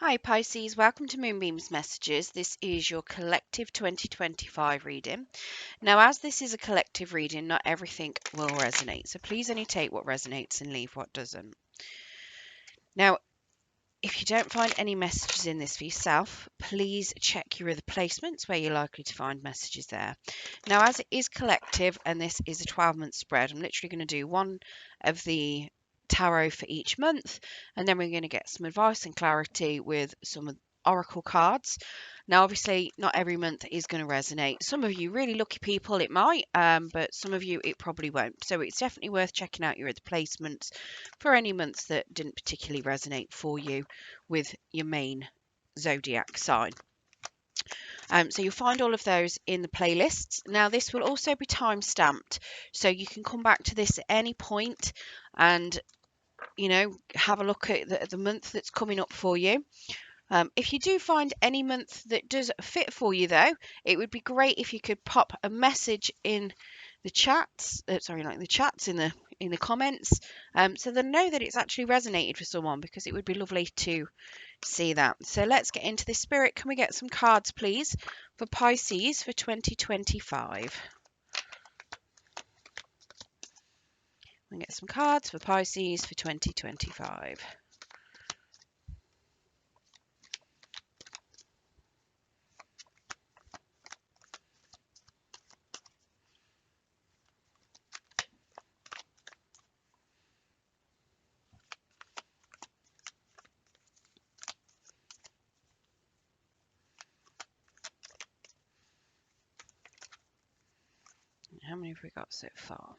Hi Pisces, welcome to Moonbeam's Messages. This is your collective 2025 reading. Now, as this is a collective reading, not everything will resonate, so please only take what resonates and leave what doesn't. Now, if you don't find any messages in this for yourself, please check your other placements where you're likely to find messages there. Now, as it is collective and this is a 12-month spread, I'm literally going to do one of the tarot for each month, and then we're going to get some advice and clarity with some oracle cards. Now, obviously, not every month is going to resonate. Some of you really lucky people, it might, but some of you, it probably won't. So it's definitely worth checking out your other placements for any months that didn't particularly resonate for you with your main zodiac sign. So you'll find all of those in the playlists. Now, this will also be time stamped, so you can come back to this at any point and have a look at the month that's coming up for you. If you do find any month that does fit for you, though, it would be great if you could pop a message in the chats. In the comments, so they know that it's actually resonated for someone, because it would be lovely to see that. So let's get into this. Spirit, can we get some cards, please, for Pisces for 2025? We get some cards for Pisces for 2025. How many have we got so far?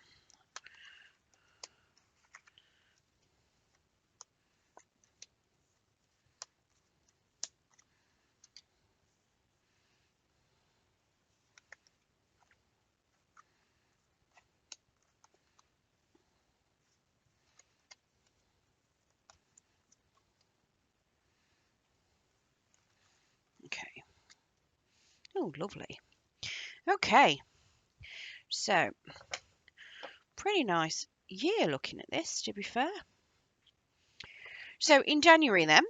Okay. Oh, lovely. Okay. So, pretty nice year looking at this, to be fair. So, in January, then,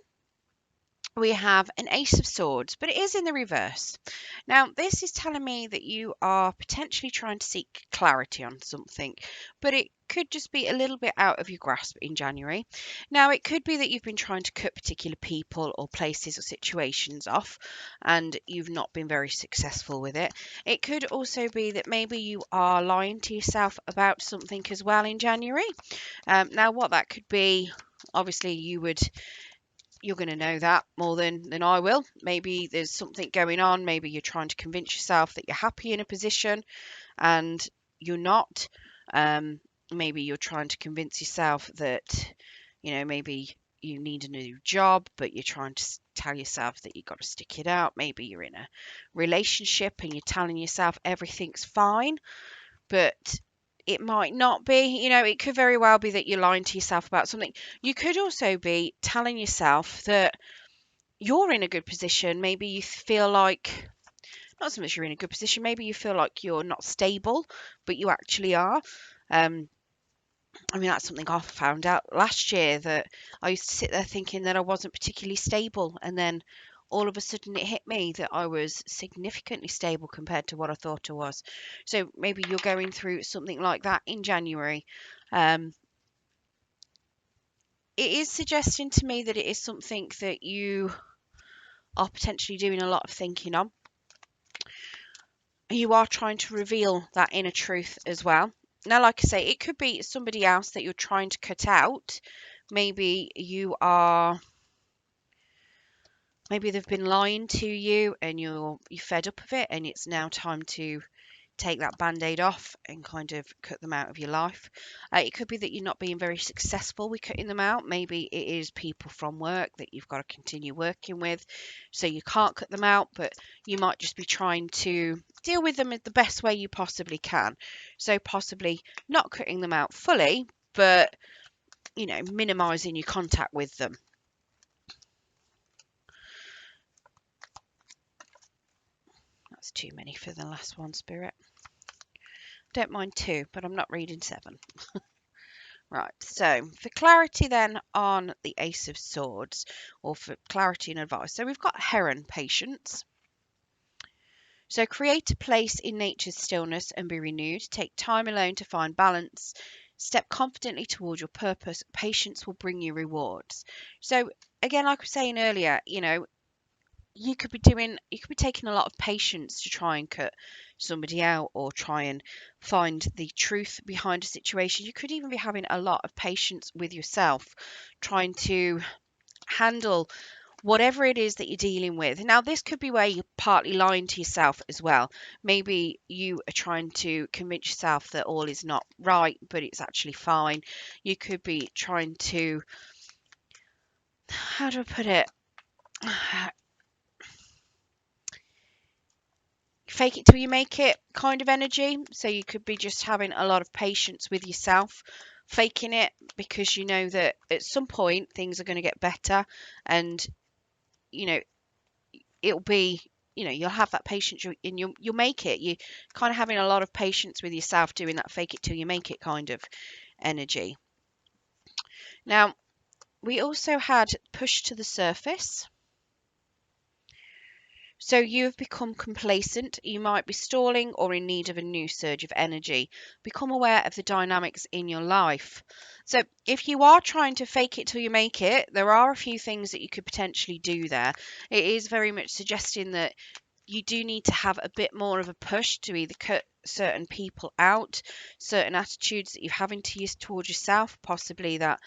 we have an Ace of Swords, but it is in the reverse. Now, this is telling me that you are potentially trying to seek clarity on something, but it could just be a little bit out of your grasp in January. Now, it could be that you've been trying to cut particular people or places or situations off, and you've not been very successful with it. It could also be that maybe you are lying to yourself about something as well in January. Now, what that could be, obviously, you're going to know that more than I will. Maybe there's something going on. Maybe you're trying to convince yourself that you're happy in a position and you're not. Maybe you're trying to convince yourself that, maybe you need a new job, but you're trying to tell yourself that you've got to stick it out. Maybe you're in a relationship and you're telling yourself everything's fine, but it might not be. It could very well be that you're lying to yourself about something. You could also be telling yourself that you're in a good position. Maybe you feel like, not so much you're in a good position, maybe you feel like you're not stable, but you actually are. That's something I found out last year, that I used to sit there thinking that I wasn't particularly stable, and then all of a sudden it hit me that I was significantly stable compared to what I thought I was. So maybe you're going through something like that in January. Um, it is suggesting to me that it is something that you are potentially doing a lot of thinking on. You are trying to reveal that inner truth as well. Now, like I say, it could be somebody else that you're trying to cut out. Maybe maybe they've been lying to you and you're fed up of it, and it's now time to take that band-aid off and kind of cut them out of your life. It could be that you're not being very successful with cutting them out. Maybe it is people from work that you've got to continue working with, so you can't cut them out, but you might just be trying to deal with them in the best way you possibly can. So possibly not cutting them out fully, but minimizing your contact with them. That's too many for the last one, Spirit. Don't mind 2, but I'm not reading 7. Right, so for clarity then on the Ace of Swords, or for clarity and advice. So we've got Heron, patience. So create a place in nature's stillness and be renewed. Take time alone to find balance. Step confidently toward your purpose. Patience will bring you rewards. So again, like I was saying earlier, you could be taking a lot of patience to try and cut somebody out or try and find the truth behind a situation. You could even be having a lot of patience with yourself, trying to handle whatever it is that you're dealing with. Now, this could be where you're partly lying to yourself as well. Maybe you are trying to convince yourself that all is not right, but it's actually fine. You could be trying to, how do I put it? Fake it till you make it kind of energy. So you could be just having a lot of patience with yourself, faking it because you know that at some point things are going to get better, and you know it'll be, you'll have that patience, and you'll make it. You kind of having a lot of patience with yourself, doing that fake it till you make it kind of energy. Now, we also had push to the surface. So you've become complacent, you might be stalling or in need of a new surge of energy. Become aware of the dynamics in your life. So if you are trying to fake it till you make it, there are a few things that you could potentially do there. It is very much suggesting that you do need to have a bit more of a push to either cut certain people out, certain attitudes that you're having to use towards yourself, possibly that,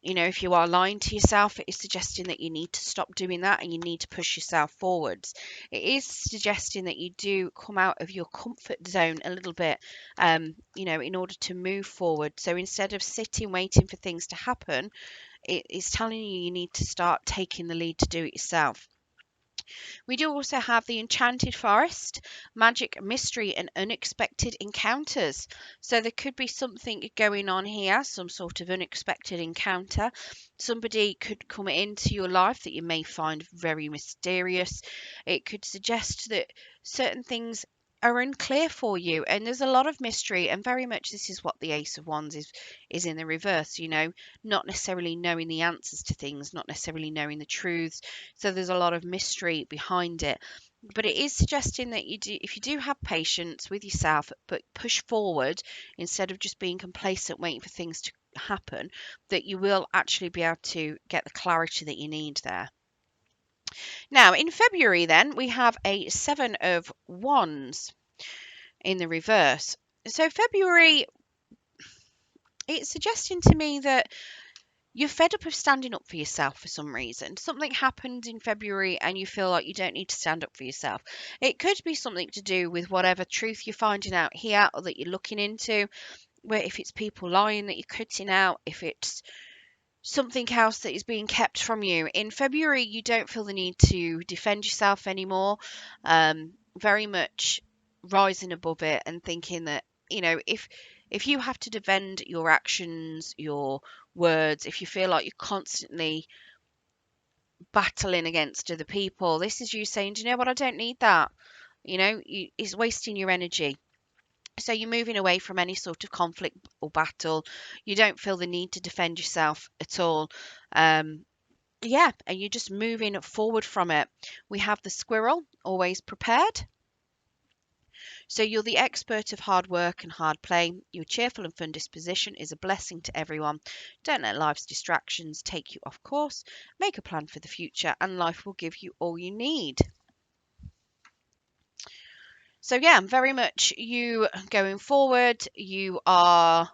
if you are lying to yourself, it is suggesting that you need to stop doing that and you need to push yourself forwards. It is suggesting that you do come out of your comfort zone a little bit, in order to move forward. So instead of sitting waiting for things to happen, it is telling you need to start taking the lead to do it yourself. We do also have the Enchanted Forest, magic, mystery, and unexpected encounters. So there could be something going on here, some sort of unexpected encounter. Somebody could come into your life that you may find very mysterious. It could suggest that certain things are unclear for you, and there's a lot of mystery, and very much this is what the Ace of Wands is in the reverse, not necessarily knowing the answers to things, not necessarily knowing the truths. So there's a lot of mystery behind it. But it is suggesting that if you do have patience with yourself, but push forward instead of just being complacent, waiting for things to happen, that you will actually be able to get the clarity that you need there. Now, in February, then, we have a Seven of Wands in the reverse. So, February, it's suggesting to me that you're fed up of standing up for yourself for some reason. Something happened in February and you feel like you don't need to stand up for yourself. It could be something to do with whatever truth you're finding out here or that you're looking into, where if it's people lying that you're cutting out, if it's something else that is being kept from you. In February, you don't feel the need to defend yourself anymore. Very much rising above it and thinking that, if you have to defend your actions, your words, if you feel like you're constantly battling against other people, this is you saying, do you know what? I don't need that. It's wasting your energy. So you're moving away from any sort of conflict or battle. You don't feel the need to defend yourself at all. Yeah, and you're just moving forward from it. We have the squirrel, always prepared. So you're the expert of hard work and hard play. Your cheerful and fun disposition is a blessing to everyone. Don't let life's distractions take you off course. Make a plan for the future and life will give you all you need. So yeah, very much you going forward. You are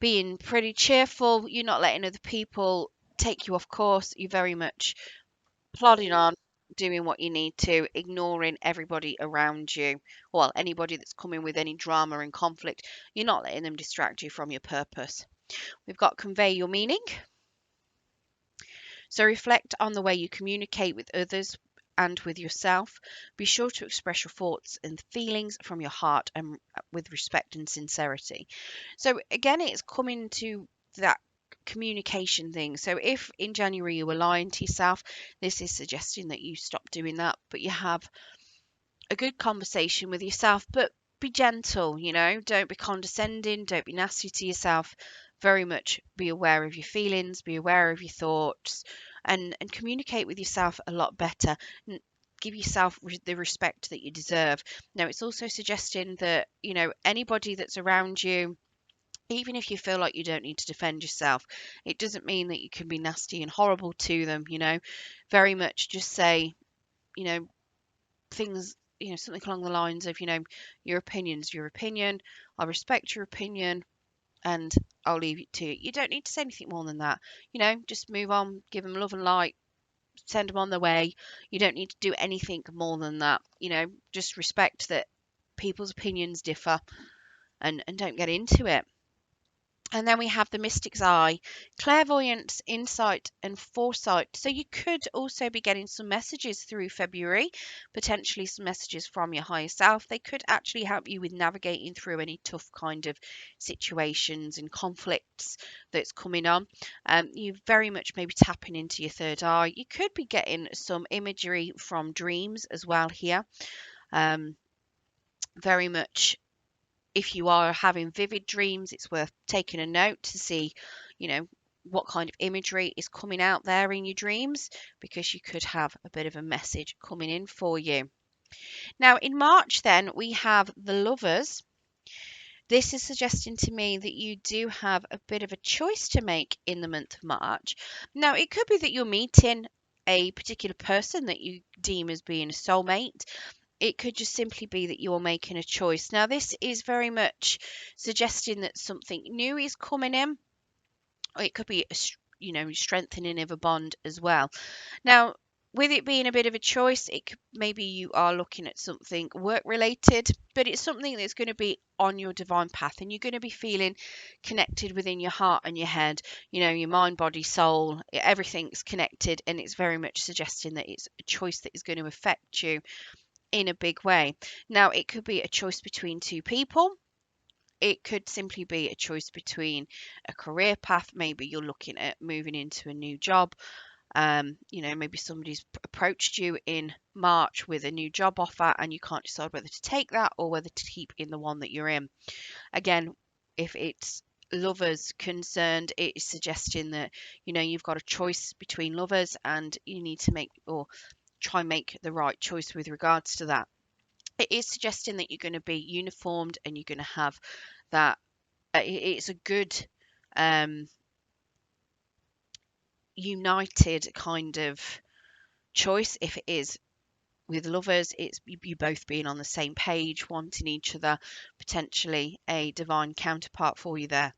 being pretty cheerful. You're not letting other people take you off course. You're very much plodding on, doing what you need to, ignoring everybody around you. Well, anybody that's coming with any drama and conflict, you're not letting them distract you from your purpose. We've got convey your meaning. So reflect on the way you communicate with others and with yourself. Be sure to express your thoughts and feelings from your heart and with respect and sincerity. So again, it's coming to that communication thing. So if in January you were lying to yourself, this is suggesting that you stop doing that, but you have a good conversation with yourself, but be gentle, don't be condescending, don't be nasty to yourself. very much be aware of your feelings, be aware of your thoughts, and communicate with yourself a lot better. Give yourself the respect that you deserve. Now, it's also suggesting that, anybody that's around you, even if you feel like you don't need to defend yourself, it doesn't mean that you can be nasty and horrible to them. Very much just say, you know, things, something along the lines of, your opinion's your opinion. I respect your opinion, and I'll leave it to you. You don't need to say anything more than that. Just move on, give them love and light, send them on their way. You don't need to do anything more than that. Just respect that people's opinions differ, and don't get into it. And then we have the mystic's eye, clairvoyance, insight, and foresight. So you could also be getting some messages through February, potentially some messages from your higher self. They could actually help you with navigating through any tough kind of situations and conflicts that's coming on. You very much maybe tapping into your third eye. You could be getting some imagery from dreams as well here. Very much, if you are having vivid dreams, it's worth taking a note to see, what kind of imagery is coming out there in your dreams, because you could have a bit of a message coming in for you. Now, in March, then, we have the Lovers. This is suggesting to me that you do have a bit of a choice to make in the month of March. Now, it could be that you're meeting a particular person that you deem as being a soulmate. It could just simply be that you're making a choice. Now, this is very much suggesting that something new is coming in. Or it could be, strengthening of a bond as well. Now, with it being a bit of a choice, maybe you are looking at something work related, but it's something that's going to be on your divine path, and you're going to be feeling connected within your heart and your head, your mind, body, soul, everything's connected, and it's very much suggesting that it's a choice that is going to affect you in a big way. Now, it could be a choice between two people. It could simply be a choice between a career path. Maybe you're looking at moving into a new job. Maybe somebody's approached you in March with a new job offer, and you can't decide whether to take that or whether to keep in the one that you're in. Again, if it's lovers concerned, it is suggesting that, you've got a choice between lovers, and you need to make, or try and make the right choice with regards to that. It is suggesting that you're going to be uniformed, and you're going to have that. It's a good united kind of choice. If it is with lovers, it's you both being on the same page, wanting each other, potentially a divine counterpart for you there.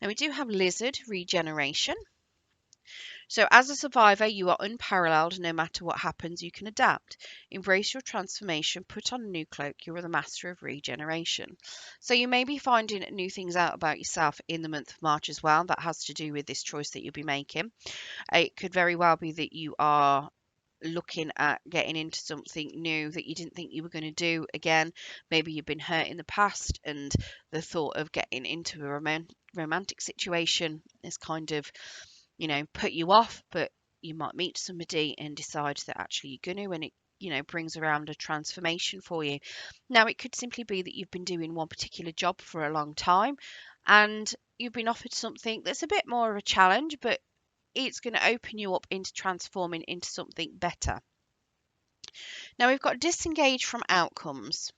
Now, we do have lizard, regeneration. So, as a survivor, you are unparalleled. No matter what happens, you can adapt. Embrace your transformation, put on a new cloak. You are the master of regeneration. So, you may be finding new things out about yourself in the month of March as well. That has to do with this choice that you'll be making. It could very well be that you are looking at getting into something new that you didn't think you were going to do again. Maybe you've been hurt in the past, and the thought of getting into a romantic situation is kind of, put you off, but you might meet somebody and decide that actually you're going to, and it brings around a transformation for you. Now, it could simply be that you've been doing one particular job for a long time, and you've been offered something that's a bit more of a challenge, but it's going to open you up into transforming into something better. Now, we've got disengage from outcomes.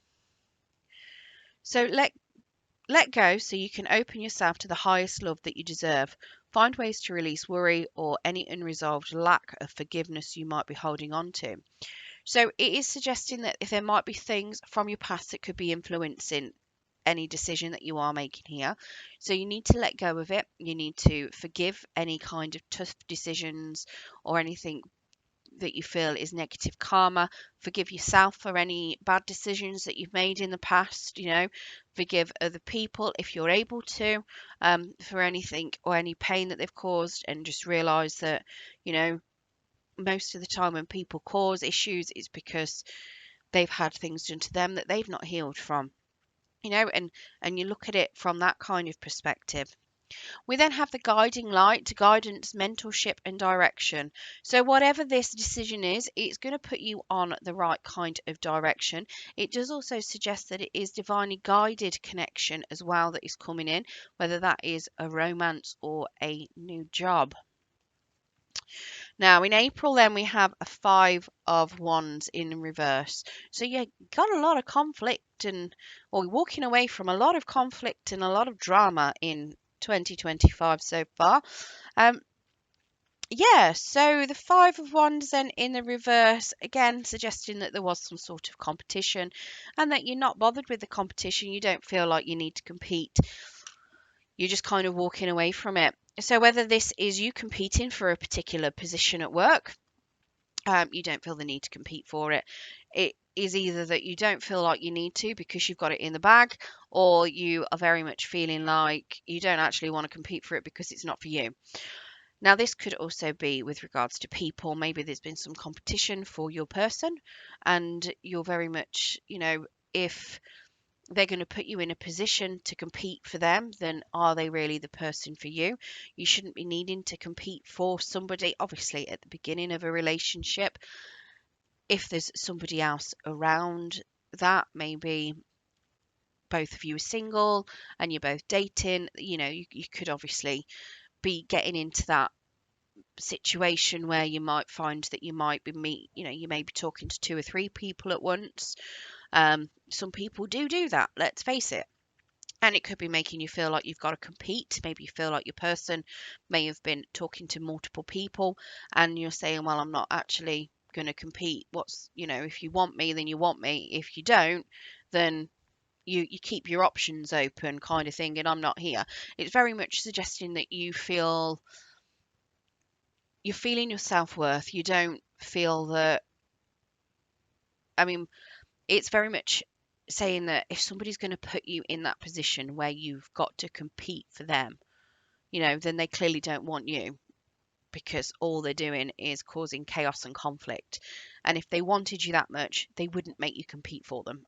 So let go so you can open yourself to the highest love that you deserve. Find ways to release worry or any unresolved lack of forgiveness you might be holding on to. So it is suggesting that if there might be things from your past that could be influencing any decision that you are making here. So you need to let go of it. You need to forgive any kind of tough decisions or anything that you feel is negative karma. Forgive yourself for any bad decisions that you've made in the past. Forgive other people if you're able to, for anything or any pain that they've caused, and just realize that, most of the time when people cause issues, it's because they've had things done to them that they've not healed from. And you look at it from that kind of perspective. We then have the guiding light, guidance, mentorship, and direction. So, whatever this decision is, it's going to put you on the right kind of direction. It does also suggest that it is divinely guided connection as well that is coming in, whether that is a romance or a new job. Now, in April, then we have a Five of Wands in reverse. So you got a lot of conflict or walking away from a lot of conflict and a lot of drama in 2025 so far. Um, yeah, so the Five of Wands then in the reverse, again, suggesting that there was some sort of competition and that you're not bothered with the competition. You don't feel like you need to compete. You're just kind of walking away from it. So whether this is you competing for a particular position at work, you don't feel the need to compete for it. It is either that you don't feel like you need to because you've got it in the bag, or you are very much feeling like you don't actually want to compete for it because it's not for you. Now, this could also be with regards to people. Maybe there's been some competition for your person, and you're very much, if they're going to put you in a position to compete for them, then are they really the person for you? You shouldn't be needing to compete for somebody, obviously, at the beginning of a relationship. If there's somebody else around that, maybe both of you are single and you're both dating, you could obviously be getting into that situation where you might find that you might be you may be talking to two or three people at once. Some people do that, let's face it. And it could be making you feel like you've got to compete. Maybe you feel like your person may have been talking to multiple people and you're saying, well, I'm not actually going to compete. If you want me, then you want me. If you don't, then you keep your options open kind of thing, and I'm not here. It's very much suggesting that you're feeling your self-worth. You don't feel that, I mean, it's very much saying that if somebody's going to put you in that position where you've got to compete for them, then they clearly don't want you, because all they're doing is causing chaos and conflict. And if they wanted you that much, they wouldn't make you compete for them.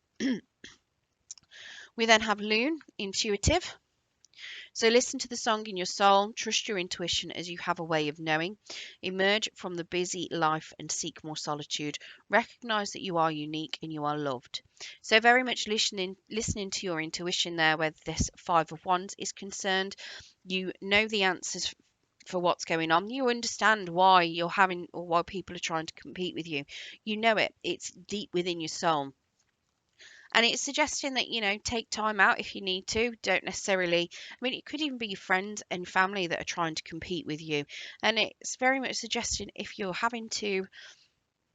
We then have Loon, intuitive. So listen to the song in your soul, trust your intuition as you have a way of knowing. Emerge from the busy life and seek more solitude. Recognize that you are unique and you are loved. So very much listening to your intuition there, where this Five of Wands is concerned. You know the answers for what's going on. You understand why you're having, or why people are trying to compete with you. You know it. It's deep within your soul. And it's suggesting that, take time out if you need to. Don't necessarily, it could even be your friends and family that are trying to compete with you. And it's very much suggesting if you're having to,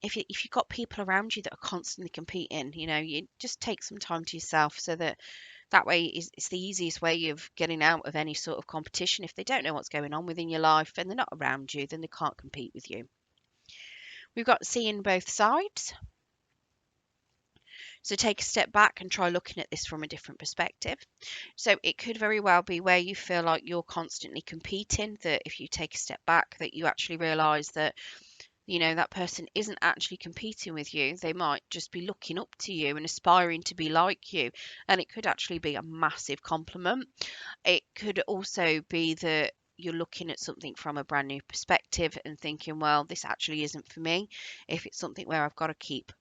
if you've got people around you that are constantly competing, you just take some time to yourself, so that way it's the easiest way of getting out of any sort of competition. If they don't know what's going on within your life and they're not around you, then they can't compete with you. We've got seeing both sides. So take a step back and try looking at this from a different perspective. So it could very well be where you feel like you're constantly competing, that if you take a step back, that you actually realize that, that person isn't actually competing with you. They might just be looking up to you and aspiring to be like you. And it could actually be a massive compliment. It could also be that you're looking at something from a brand new perspective and thinking, well, this actually isn't for me. If it's something where I've got to keep,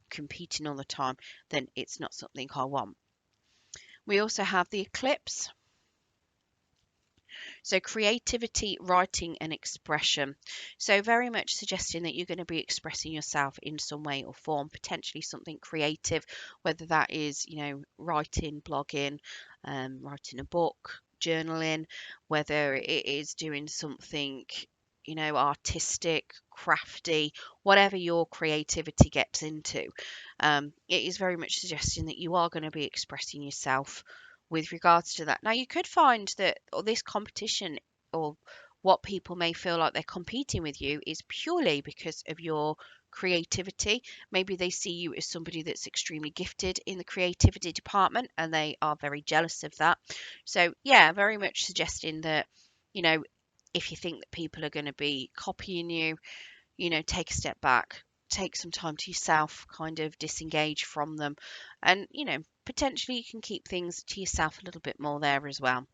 competing all the time, then it's not something I want. We also have the eclipse. So creativity, writing and expression. So very much suggesting that you're going to be expressing yourself in some way or form, potentially something creative, whether that is, writing, blogging, writing a book, journaling, whether it is doing something, artistic, crafty, whatever your creativity gets into. It is very much suggesting that you are going to be expressing yourself with regards to that. Now, you could find that this competition, or what people may feel like they're competing with you, is purely because of your creativity. Maybe they see you as somebody that's extremely gifted in the creativity department and they are very jealous of that. So, yeah, very much suggesting that, if you think that people are going to be copying you, take a step back, take some time to yourself, kind of disengage from them, and potentially you can keep things to yourself a little bit more there as well.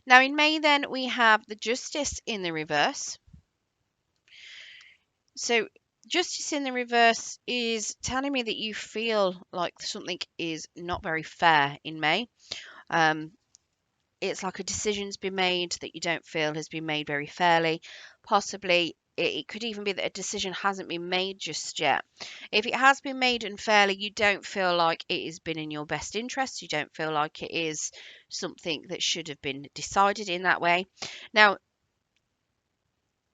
Now in May then we have the Justice in the reverse. So Justice in the reverse is telling me that you feel like something is not very fair in May. Um, it's like a decision's been made that you don't feel has been made very fairly. Possibly it could even be that a decision hasn't been made just yet. If it has been made unfairly, you don't feel like it has been in your best interest. You don't feel like it is something that should have been decided in that way. Now,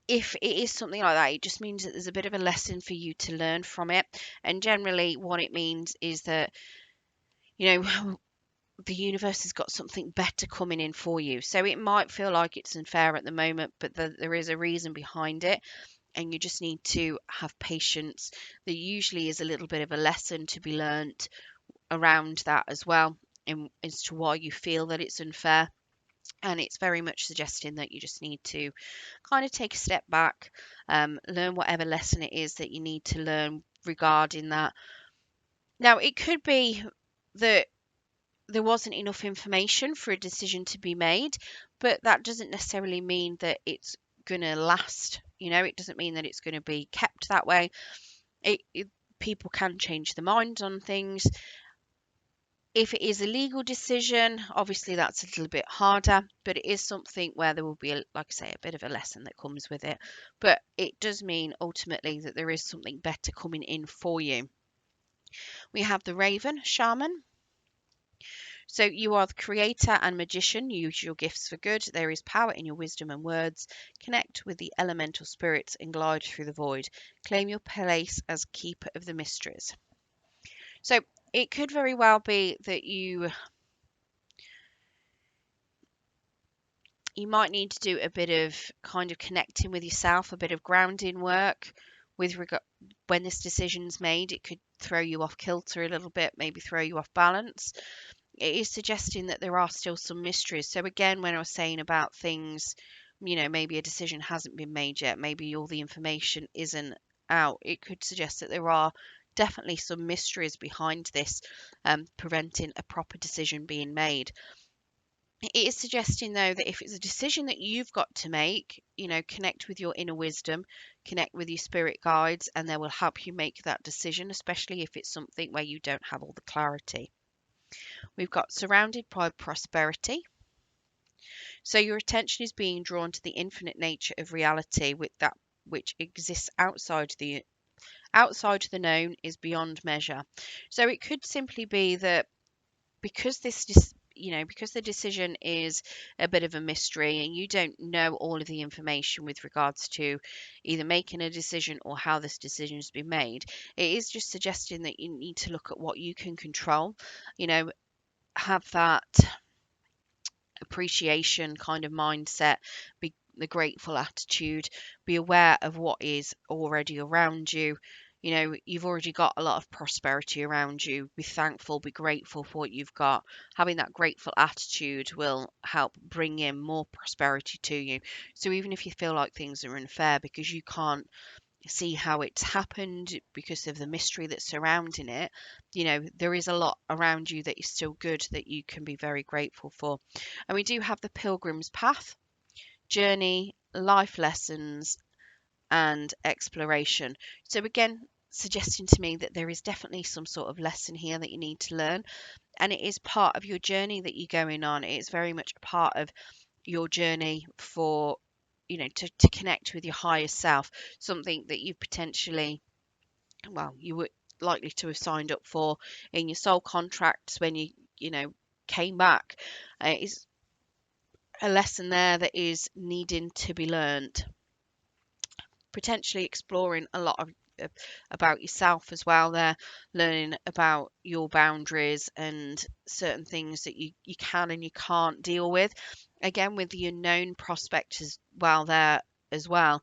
if it is something like that, it just means that there's a bit of a lesson for you to learn from it. And generally, what it means is that, you know, the universe has got something better coming in for you. So it might feel like it's unfair at the moment, but there is a reason behind it. And you just need to have patience. There usually is a little bit of a lesson to be learnt around that as well, as to why you feel that it's unfair. And it's very much suggesting that you just need to kind of take a step back, learn whatever lesson it is that you need to learn regarding that. Now, it could be that there wasn't enough information for a decision to be made, but that doesn't necessarily mean that it's going to last. It doesn't mean that it's going to be kept that way. People can change their minds on things. If it is a legal decision, obviously that's a little bit harder, but it is something where there will be, like I say, a bit of a lesson that comes with it. But it does mean ultimately that there is something better coming in for you. We have the Raven Shaman. So you are the creator and magician. You use your gifts for good. There is power in your wisdom and words. Connect with the elemental spirits and glide through the void. Claim your place as keeper of the mysteries. So it could very well be that you might need to do a bit of kind of connecting with yourself, a bit of grounding work with regard when this decision's made. It could throw you off kilter a little bit, maybe throw you off balance. It is suggesting that there are still some mysteries. So again, when I was saying about things, maybe a decision hasn't been made yet, maybe all the information isn't out, it could suggest that there are definitely some mysteries behind this, preventing a proper decision being made. It is suggesting, though, that if it's a decision that you've got to make, connect with your inner wisdom, connect with your spirit guides, and they will help you make that decision, especially if it's something where you don't have all the clarity. We've got surrounded by prosperity. So your attention is being drawn to the infinite nature of reality, with that which exists outside the known is beyond measure. So it could simply be that because because the decision is a bit of a mystery and you don't know all of the information with regards to either making a decision or how this decision has been made, it is just suggesting that you need to look at what you can control, have that appreciation kind of mindset, be the grateful attitude, be aware of what is already around you. You've already got a lot of prosperity around you. Be thankful, be grateful for what you've got. Having that grateful attitude will help bring in more prosperity to you. So even if you feel like things are unfair because you can't see how it's happened because of the mystery that's surrounding it, there is a lot around you that is still good that you can be very grateful for. And we do have the Pilgrim's Path, journey, life lessons, and exploration. So again, suggesting to me that there is definitely some sort of lesson here that you need to learn, and it is part of your journey that you're going on. It is very much a part of your journey for to connect with your higher self, something that you potentially, you were likely to have signed up for in your soul contracts when you came back. Is a lesson there that is needing to be learned. Potentially exploring a lot of about yourself as well there, learning about your boundaries and certain things that you can and you can't deal with. Again, with the unknown prospect as well there as well,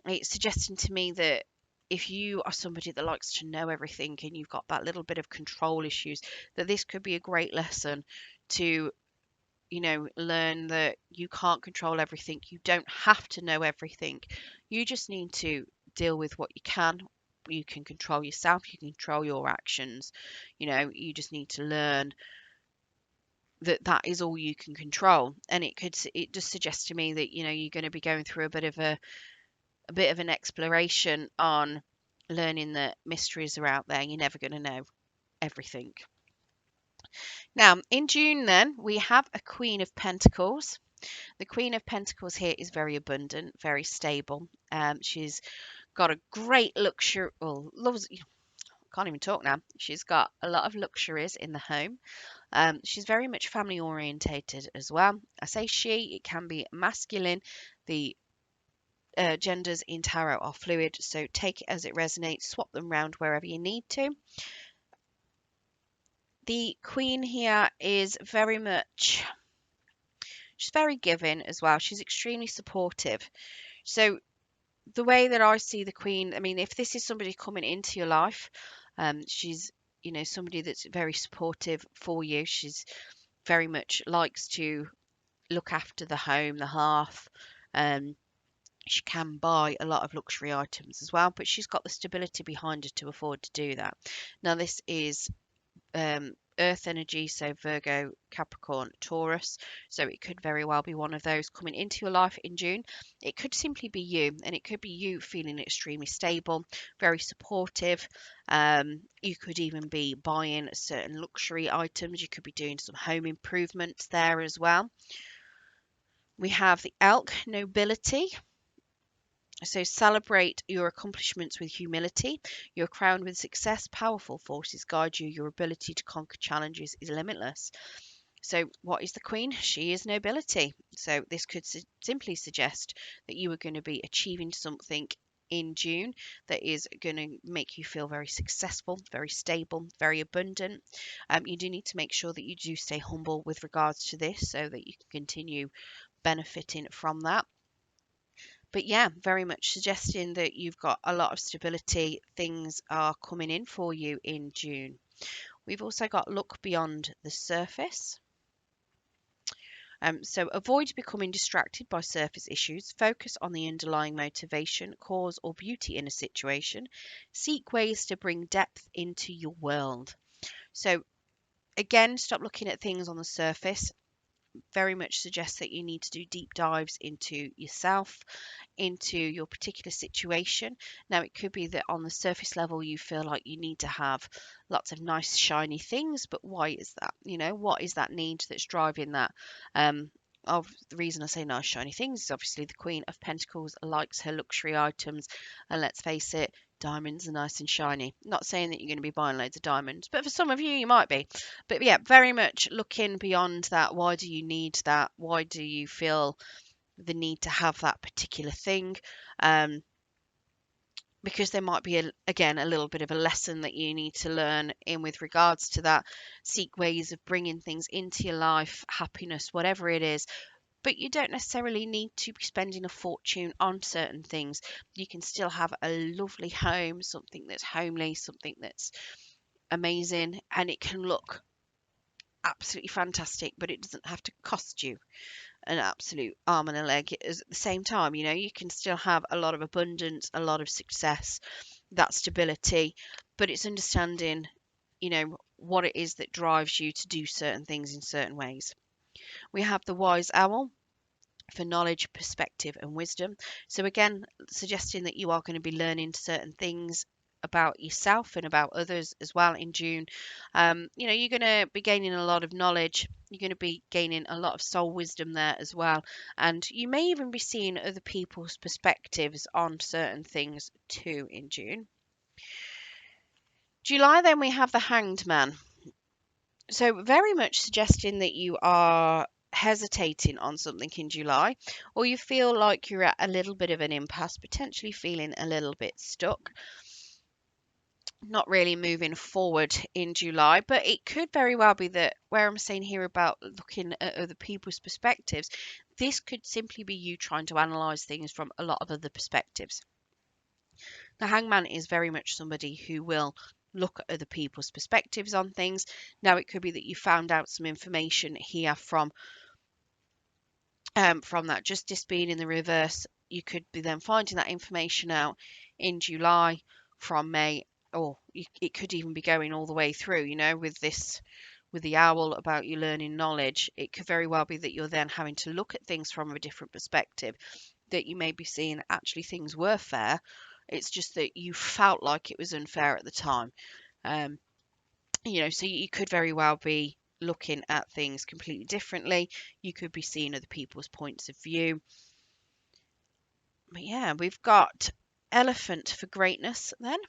it's suggesting to me that if you are somebody that likes to know everything and you've got that little bit of control issues, that this could be a great lesson to learn that you can't control everything. You don't have to know everything. You just need to deal with what you can. You can control yourself. You can control your actions. You just need to learn that is all you can control. And it just suggests to me that, you're going to be going through a bit of an exploration on learning that mysteries are out there. You're never going to know everything. Now, in June, then, we have a Queen of Pentacles. The Queen of Pentacles here is very abundant, very stable. She's got a great luxury, well, loves, can't even talk now. She's got a lot of luxuries in the home. She's very much family orientated as well. I say she, it can be masculine. The genders in tarot are fluid, so take it as it resonates, swap them around wherever you need to. The Queen here is very much, she's very giving as well. She's extremely supportive. So the way that I see the Queen, I mean, if this is somebody coming into your life, she's, somebody that's very supportive for you. She's very much likes to look after the home, the hearth. She can buy a lot of luxury items as well, but she's got the stability behind her to afford to do that. Now, this is Earth energy, so Virgo, Capricorn, Taurus. So it could very well be one of those coming into your life in June. It could simply be you, and it could be you feeling extremely stable, very supportive. You could even be buying certain luxury items. You could be doing some home improvements there as well. We have the Elk nobility. So celebrate your accomplishments with humility. You're crowned with success. Powerful forces guide you. Your ability to conquer challenges is limitless. So what is the Queen? She is nobility. So this could simply suggest that you are going to be achieving something in June that is going to make you feel very successful, very stable, very abundant. You do need to make sure that you do stay humble with regards to this so that you can continue benefiting from that. But yeah, very much suggesting that you've got a lot of stability. Things are coming in for you in June. We've also got look beyond the surface. So avoid becoming distracted by surface issues. Focus on the underlying motivation, cause, or beauty in a situation. Seek ways to bring depth into your world. So again, stop looking at things on the surface. Very much suggests that you need to do deep dives into yourself, into your particular situation. Now, it could be that on the surface level, you feel like you need to have lots of nice, shiny things, but why is that? What is that need that's driving that? The reason I say nice, shiny things is obviously the Queen of Pentacles likes her luxury items, and let's face it, diamonds are nice and shiny. Not saying that you're going to be buying loads of diamonds, but for some of you, you might be. But yeah, very much looking beyond that. Why do you need that? Why do you feel the need to have that particular thing? Because there might be, again, a little bit of a lesson that you need to learn in with regards to that. Seek ways of bringing things into your life, happiness, whatever it is. But you don't necessarily need to be spending a fortune on certain things. You can still have a lovely home, something that's homely, something that's amazing, and it can look absolutely fantastic, but it doesn't have to cost you an absolute arm and a leg. At the same time, you can still have a lot of abundance, a lot of success, that stability, but it's understanding, what it is that drives you to do certain things in certain ways. We have the wise owl for knowledge, perspective, and wisdom. So again, suggesting that you are going to be learning certain things about yourself and about others as well in June. You're going to be gaining a lot of knowledge. You're going to be gaining a lot of soul wisdom there as well. And you may even be seeing other people's perspectives on certain things too in June. July, then we have the Hanged Man. So very much suggesting that you are hesitating on something in July, or you feel like you're at a little bit of an impasse, potentially feeling a little bit stuck, not really moving forward in July. But it could very well be that where I'm saying here about looking at other people's perspectives, this could simply be you trying to analyze things from a lot of other perspectives. The Hangman is very much somebody who will look at other people's perspectives on things. Now, it could be that you found out some information here from that justice being in the reverse. You could be then finding that information out in July from May, or it could even be going all the way through, with this with the owl about you learning knowledge, it could very well be that you're then having to look at things from a different perspective, that you may be seeing actually things were fair. It's just that you felt like it was unfair at the time. Um, so you could very well be looking at things completely differently. You could be seeing other people's points of view. But yeah, we've got elephant for greatness then.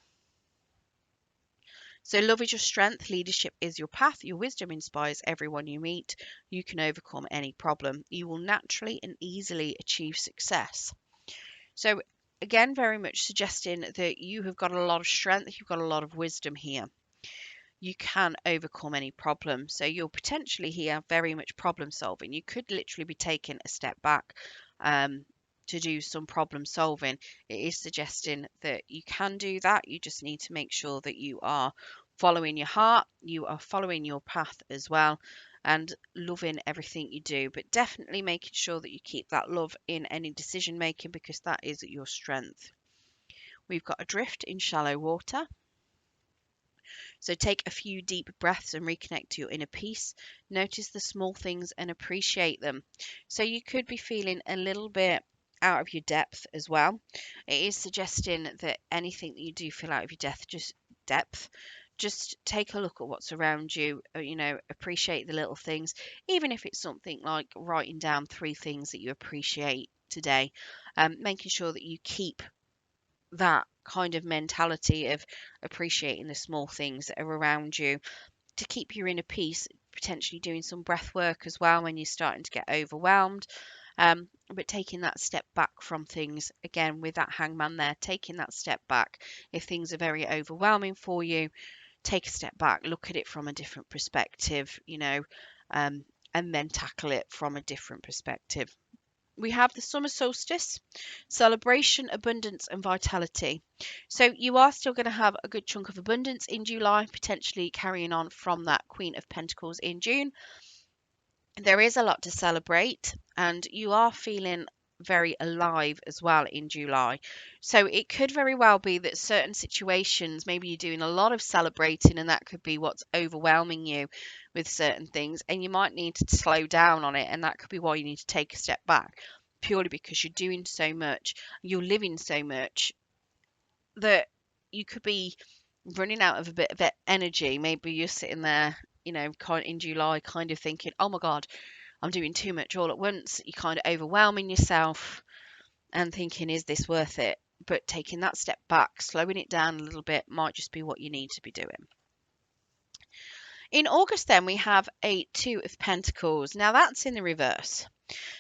So love is your strength, leadership is your path, your wisdom inspires everyone you meet. You can overcome any problem. You will naturally and easily achieve success. So again, very much suggesting that you have got a lot of strength, you've got a lot of wisdom here. You can overcome any problem. So you're potentially here very much problem solving. You could literally be taking a step back to do some problem solving. It is suggesting that you can do that. You just need to make sure that you are following your heart, you are following your path as well, and loving everything you do. But definitely making sure that you keep that love in any decision making, because that is your strength. We've got adrift in shallow water. So take a few deep breaths and reconnect to your inner peace. Notice the small things and appreciate them. So you could be feeling a little bit out of your depth as well. It is suggesting that anything that you do feel out of your depth, just take a look at what's around you, appreciate the little things, even if it's something like writing down 3 things that you appreciate today, making sure that you keep that kind of mentality of appreciating the small things that are around you to keep your inner peace, potentially doing some breath work as well when you're starting to get overwhelmed. But taking that step back from things, again, with that hangman there, taking that step back. If things are very overwhelming for you, take a step back, look at it from a different perspective, and then tackle it from a different perspective. We have the summer solstice, celebration, abundance, and vitality. So you are still going to have a good chunk of abundance in July, potentially carrying on from that Queen of Pentacles in June. There is a lot to celebrate, and you are feeling very alive as well in July. So it could very well be that certain situations, maybe you're doing a lot of celebrating, and that could be what's overwhelming you with certain things, and you might need to slow down on it, and that could be why you need to take a step back, purely because you're doing so much, you're living so much, that you could be running out of a bit of energy. Maybe you're sitting there, kind in July, kind of thinking, oh my God, I'm doing too much all at once. You're kind of overwhelming yourself and thinking, is this worth it? But taking that step back, slowing it down a little bit, might just be what you need to be doing. In August, then, we have a Two of Pentacles. Now, that's in the reverse.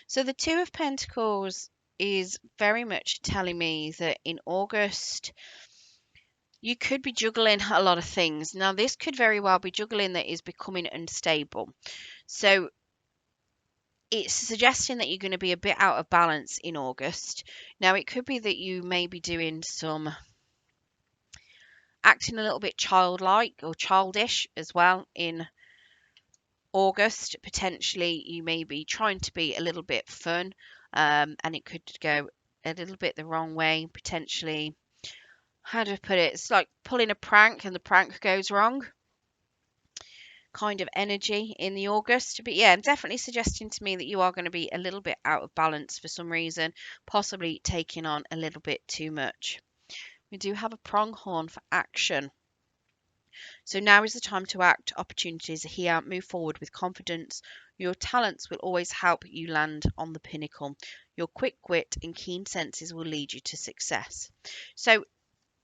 So the Two of Pentacles is very much telling me that in August, you could be juggling a lot of things. Now, this could very well be juggling that is becoming unstable. So it's suggesting that you're going to be a bit out of balance in August. Now, it could be that you may be doing some acting a little bit childlike or childish as well in August. Potentially, you may be trying to be a little bit fun, and it could go a little bit the wrong way. Potentially, how do I put it? It's like pulling a prank and the prank goes wrong kind of energy in the August. But yeah, definitely suggesting to me that you are going to be a little bit out of balance for some reason, possibly taking on a little bit too much. We do have a pronghorn for action. So now is the time to act. Opportunities are here. Move forward with confidence. Your talents will always help you land on the pinnacle. Your quick wit and keen senses will lead you to success. So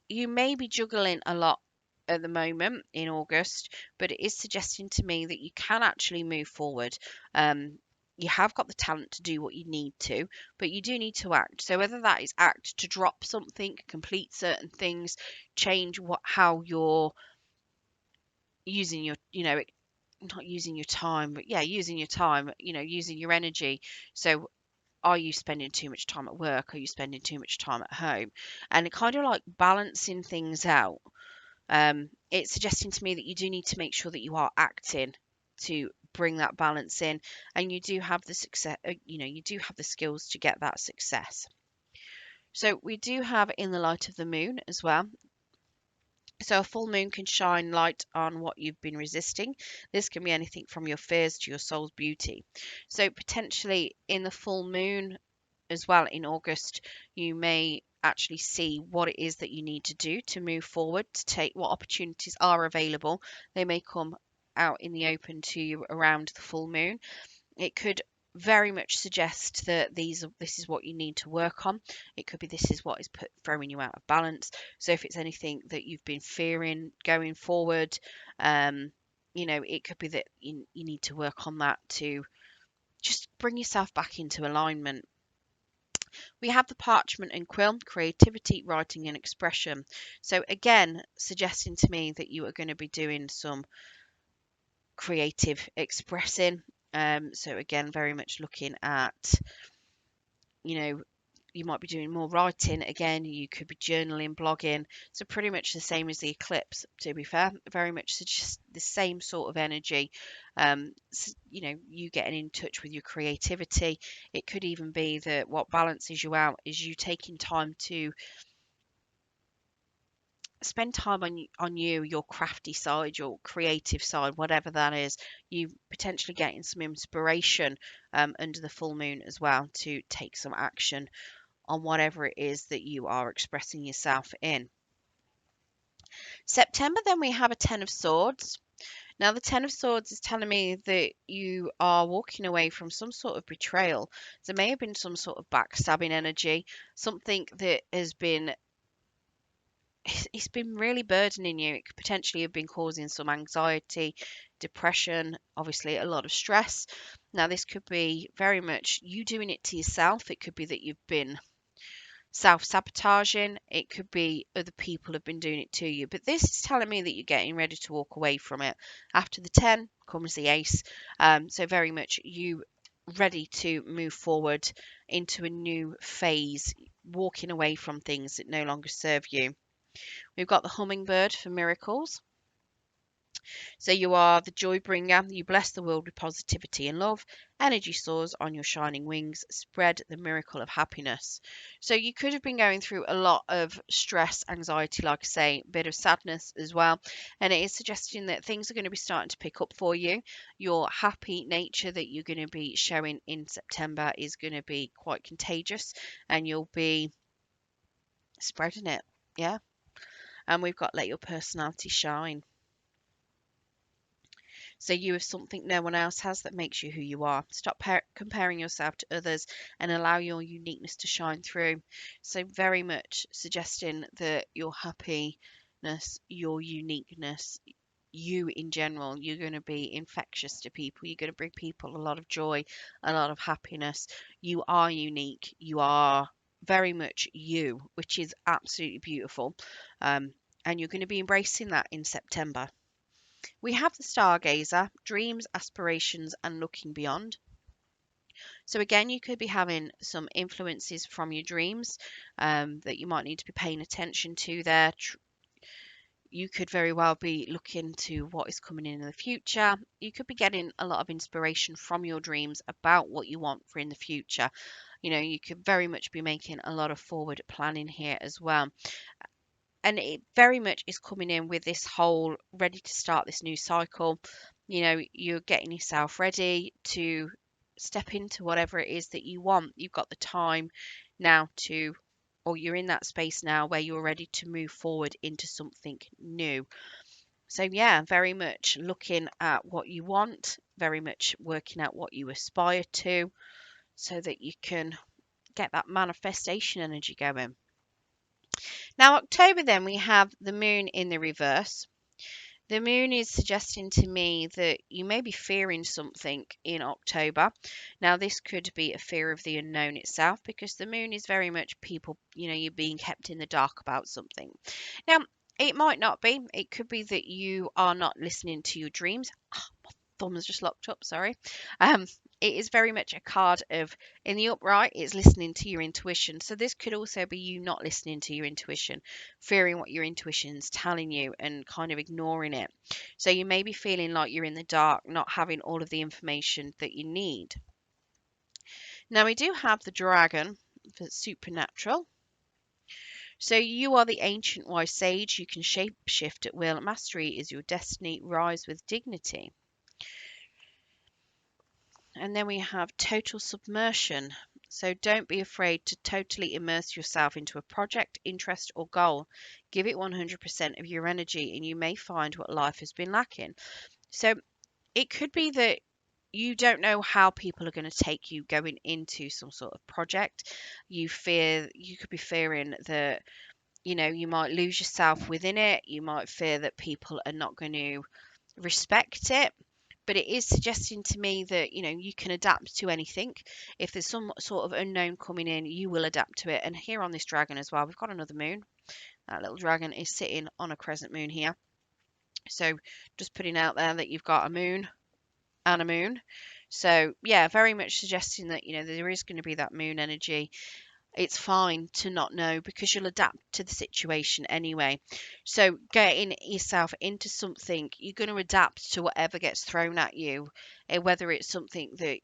you may be juggling a lot at the moment in August, but it is suggesting to me that you can actually move forward. You have got the talent to do what you need to, but you do need to act. So whether that is act to drop something, complete certain things, change how you're using your, not using your time, but yeah, using your time, using your energy. So are you spending too much time at work? Are you spending too much time at home? And it kind of like balancing things out. It's suggesting to me that you do need to make sure that you are acting to bring that balance in, and you do have the success, you do have the skills to get that success. So we do have in the light of the moon as well. So a full moon can shine light on what you've been resisting. This can be anything from your fears to your soul's beauty. So potentially in the full moon as well in August, you may actually see what it is that you need to do to move forward, to take what opportunities are available. They may come out in the open to you around the full moon. It could very much suggest that this is what you need to work on. It could be this is what is throwing you out of balance. So if it's anything that you've been fearing going forward, um, it could be that you need to work on that to just bring yourself back into alignment. We have the parchment and quill, creativity, writing, and expression. So again, suggesting to me that you are going to be doing some creative expressing. So again, very much looking at, you know, you might be doing more writing. Again, you could be journaling, blogging. So pretty much the same as the eclipse, to be fair. Very much just the same sort of energy. You getting in touch with your creativity. It could even be that what balances you out is you taking time to spend time on you, your crafty side, your creative side, whatever that is. You potentially getting some inspiration under the full moon as well to take some action on whatever it is that you are expressing yourself in. September, then we have a Ten of Swords. Now, the Ten of Swords is telling me that you are walking away from some sort of betrayal. There may have been some sort of backstabbing energy, something that has been it's been really burdening you. It could potentially have been causing some anxiety, depression, obviously a lot of stress. Now, this could be very much you doing it to yourself. It could be that you've been self-sabotaging. It could be other people have been doing it to you. But this is telling me that you're getting ready to walk away from it. After the 10 comes the ace. So very much you ready to move forward into a new phase, walking away from things that no longer serve you. We've got the hummingbird for miracles. So you are the joy bringer. You bless the world with positivity and love. Energy soars on your shining wings. Spread the miracle of happiness. So you could have been going through a lot of stress, anxiety, like I say, a bit of sadness as well. And it is suggesting that things are going to be starting to pick up for you. Your happy nature that you're going to be showing in September is going to be quite contagious and you'll be spreading it. Yeah. And we've got let your personality shine. So you have something no one else has that makes you who you are. Stop comparing yourself to others and allow your uniqueness to shine through. So very much suggesting that your happiness, your uniqueness, you in general, you're going to be infectious to people. You're going to bring people a lot of joy, a lot of happiness. You are unique. You are very much you, which is absolutely beautiful. And you're going to be embracing that in September. We have the stargazer, dreams, aspirations, and looking beyond. So, again, you could be having some influences from your dreams that you might need to be paying attention to there. You could very well be looking to what is coming in the future. You could be getting a lot of inspiration from your dreams about what you want for in the future. You could very much be making a lot of forward planning here as well. And it very much is coming in with this whole ready to start this new cycle. You're getting yourself ready to step into whatever it is that you want. You've got the time now or you're in that space now where you're ready to move forward into something new. So, yeah, very much looking at what you want, very much working out what you aspire to so that you can get that manifestation energy going. Now, October, then we have the moon in the reverse. The moon is suggesting to me that you may be fearing something in October. Now, this could be a fear of the unknown itself because the moon is very much people, you're being kept in the dark about something. Now, it might not be. It could be that you are not listening to your dreams. My thumb has just locked up, sorry. It is very much a card of, in the upright, it's listening to your intuition. So this could also be you not listening to your intuition, fearing what your intuition's telling you and kind of ignoring it. So you may be feeling like you're in the dark, not having all of the information that you need. Now we do have the dragon for supernatural. So you are the ancient wise sage. You can shape shift at will. Mastery is your destiny. Rise with dignity. And then we have total submersion. So don't be afraid to totally immerse yourself into a project, interest, or goal. Give it 100% of your energy, and you may find what life has been lacking. So it could be that you don't know how people are going to take you going into some sort of project. You could be fearing that, you might lose yourself within it. You might fear that people are not going to respect it. But it is suggesting to me that, you can adapt to anything. If there's some sort of unknown coming in, you will adapt to it. And here on this dragon as well, we've got another moon. That little dragon is sitting on a crescent moon here. So just putting out there that you've got a moon and a moon. So yeah, very much suggesting that, there is going to be that moon energy. It's fine to not know because you'll adapt to the situation anyway. So getting yourself into something, you're going to adapt to whatever gets thrown at you, whether it's something that,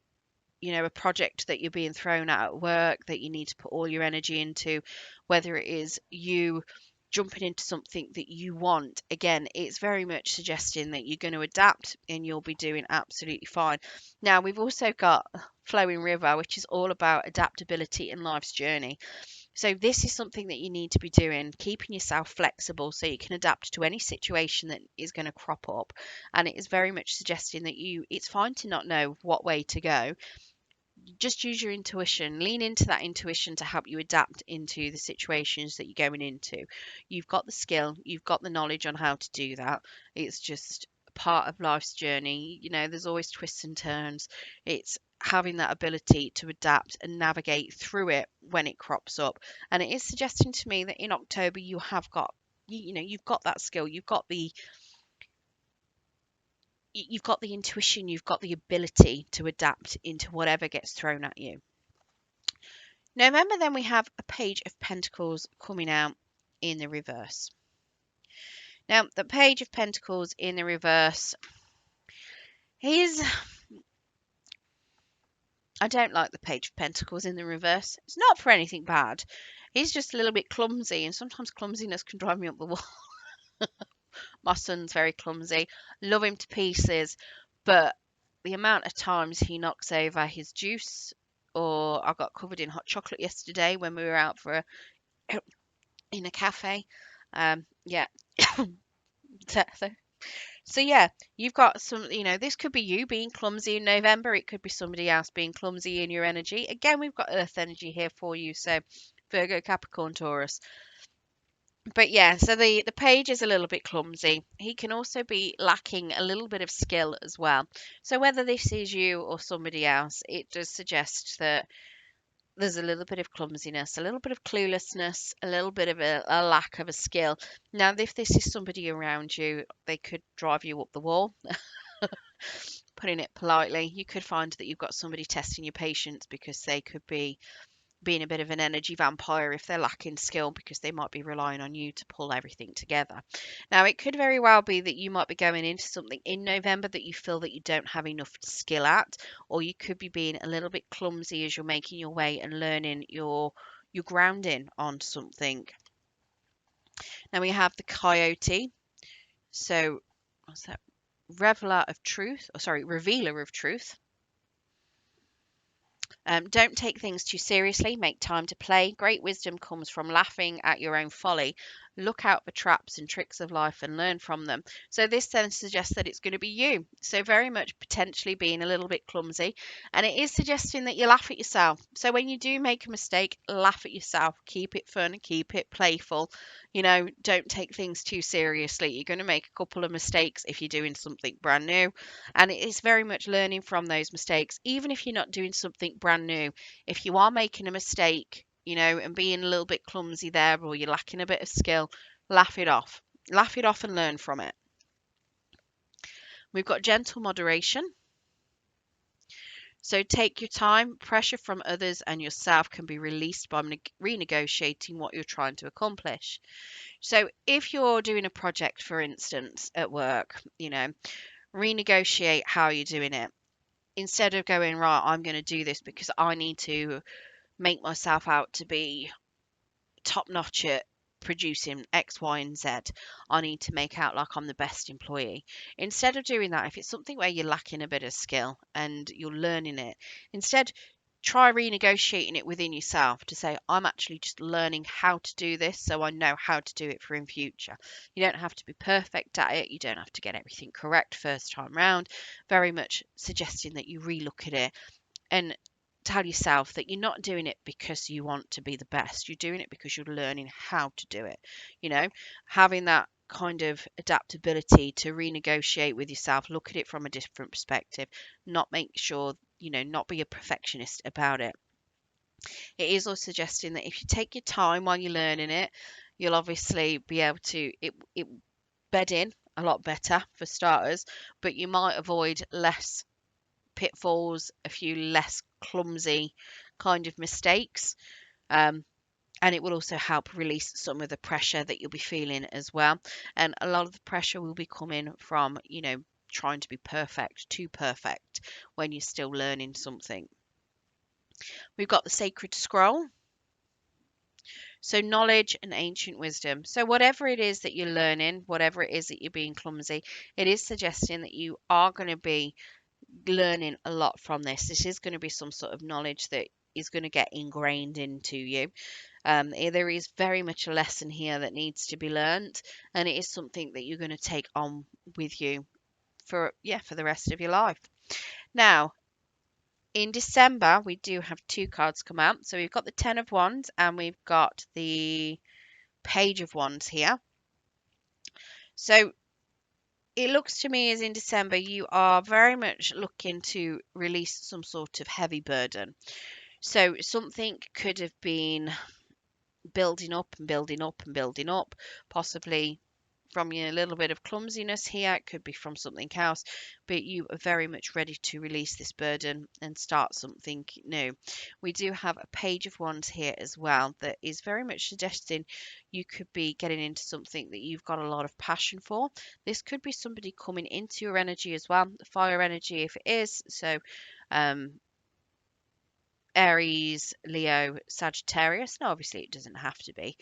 a project that you're being thrown at work that you need to put all your energy into, whether it is you jumping into something that you want. Again, it's very much suggesting that you're going to adapt and you'll be doing absolutely fine. Now, we've also got Flowing River, which is all about adaptability in life's journey. So this is something that you need to be doing, keeping yourself flexible so you can adapt to any situation that is going to crop up. And it is very much suggesting that it's fine to not know what way to go. Just use your intuition, lean into that intuition to help you adapt into the situations that you're going into. You've got the skill, you've got the knowledge on how to do that. It's just part of life's journey. There's always twists and turns. It's having that ability to adapt and navigate through it when it crops up. And it is suggesting to me that in October you have got, you've got that skill, you've got the intuition, you've got the ability to adapt into whatever gets thrown at you. November, then we have a Page of Pentacles coming out in the reverse. Now, the Page of Pentacles in the reverse I don't like the Page of Pentacles in the reverse. It's not for anything bad. He's just a little bit clumsy, and sometimes clumsiness can drive me up the wall. My son's very clumsy. Love him to pieces, but the amount of times he knocks over his juice, or I got covered in hot chocolate yesterday when we were out in a cafe. Yeah. So yeah, you've got some, this could be you being clumsy in November. It could be somebody else being clumsy in your energy. Again, we've got Earth energy here for you. So Virgo, Capricorn, Taurus. But yeah, so the page is a little bit clumsy. He can also be lacking a little bit of skill as well. So whether this is you or somebody else, it does suggest that there's a little bit of clumsiness, a little bit of cluelessness, a little bit of a lack of a skill. Now, if this is somebody around you, they could drive you up the wall. Putting it politely, you could find that you've got somebody testing your patience because they could be being a bit of an energy vampire if they're lacking skill because they might be relying on you to pull everything together. Now, it could very well be that you might be going into something in November that you feel that you don't have enough skill at, or you could be being a little bit clumsy as you're making your way and learning your grounding on something. Now we have the Coyote. So what's that? Revealer of truth. Don't take things too seriously. Make time to play. Great wisdom comes from laughing at your own folly. Look out for traps and tricks of life and learn from them. So this then suggests that it's going to be you. So very much potentially being a little bit clumsy. And it is suggesting that you laugh at yourself. So when you do make a mistake, laugh at yourself. Keep it fun, keep it playful. Don't take things too seriously. You're going to make a couple of mistakes if you're doing something brand new. And it is very much learning from those mistakes, even if you're not doing something brand new. If you are making a mistake, and being a little bit clumsy there, or you're lacking a bit of skill, laugh it off. Laugh it off and learn from it. We've got gentle moderation. So take your time. Pressure from others and yourself can be released by renegotiating what you're trying to accomplish. So if you're doing a project, for instance, at work, renegotiate how you're doing it. Instead of going, right, I'm going to do this because I need to make myself out to be top notch at producing X, Y, and Z. I need to make out like I'm the best employee. Instead of doing that, if it's something where you're lacking a bit of skill and you're learning it, instead try renegotiating it within yourself to say, I'm actually just learning how to do this so I know how to do it for in future. You don't have to be perfect at it. You don't have to get everything correct first time round. Very much suggesting that you relook at it and tell yourself that you're not doing it because you want to be the best. You're doing it because you're learning how to do it. You know, having that kind of adaptability to renegotiate with yourself, look at it from a different perspective, not make sure, not be a perfectionist about it. It is also suggesting that if you take your time while you're learning it, you'll obviously be able to it bed in a lot better for starters, but you might avoid less pitfalls, a few less clumsy kind of mistakes. And it will also help release some of the pressure that you'll be feeling as well. And a lot of the pressure will be coming from, trying to be perfect, too perfect when you're still learning something. We've got the sacred scroll. So knowledge and ancient wisdom. So whatever it is that you're learning, whatever it is that you're being clumsy, it is suggesting that you are going to be learning a lot from this. This is going to be some sort of knowledge that is going to get ingrained into you. There is very much a lesson here that needs to be learnt, and it is something that you're going to take on with you for the rest of your life. Now, in December, we do have two cards come out. So we've got the Ten of Wands and we've got the Page of Wands here. So it looks to me as in December, you are very much looking to release some sort of heavy burden. So something could have been building up and building up and building up, possibly from your little bit of clumsiness here. It could be from something else, but you are very much ready to release this burden and start something new. We do have a Page of Wands here as well that is very much suggesting you could be getting into something that you've got a lot of passion for. This could be somebody coming into your energy as well, fire energy if it is. So, Aries, Leo, Sagittarius. Now, obviously, it doesn't have to be,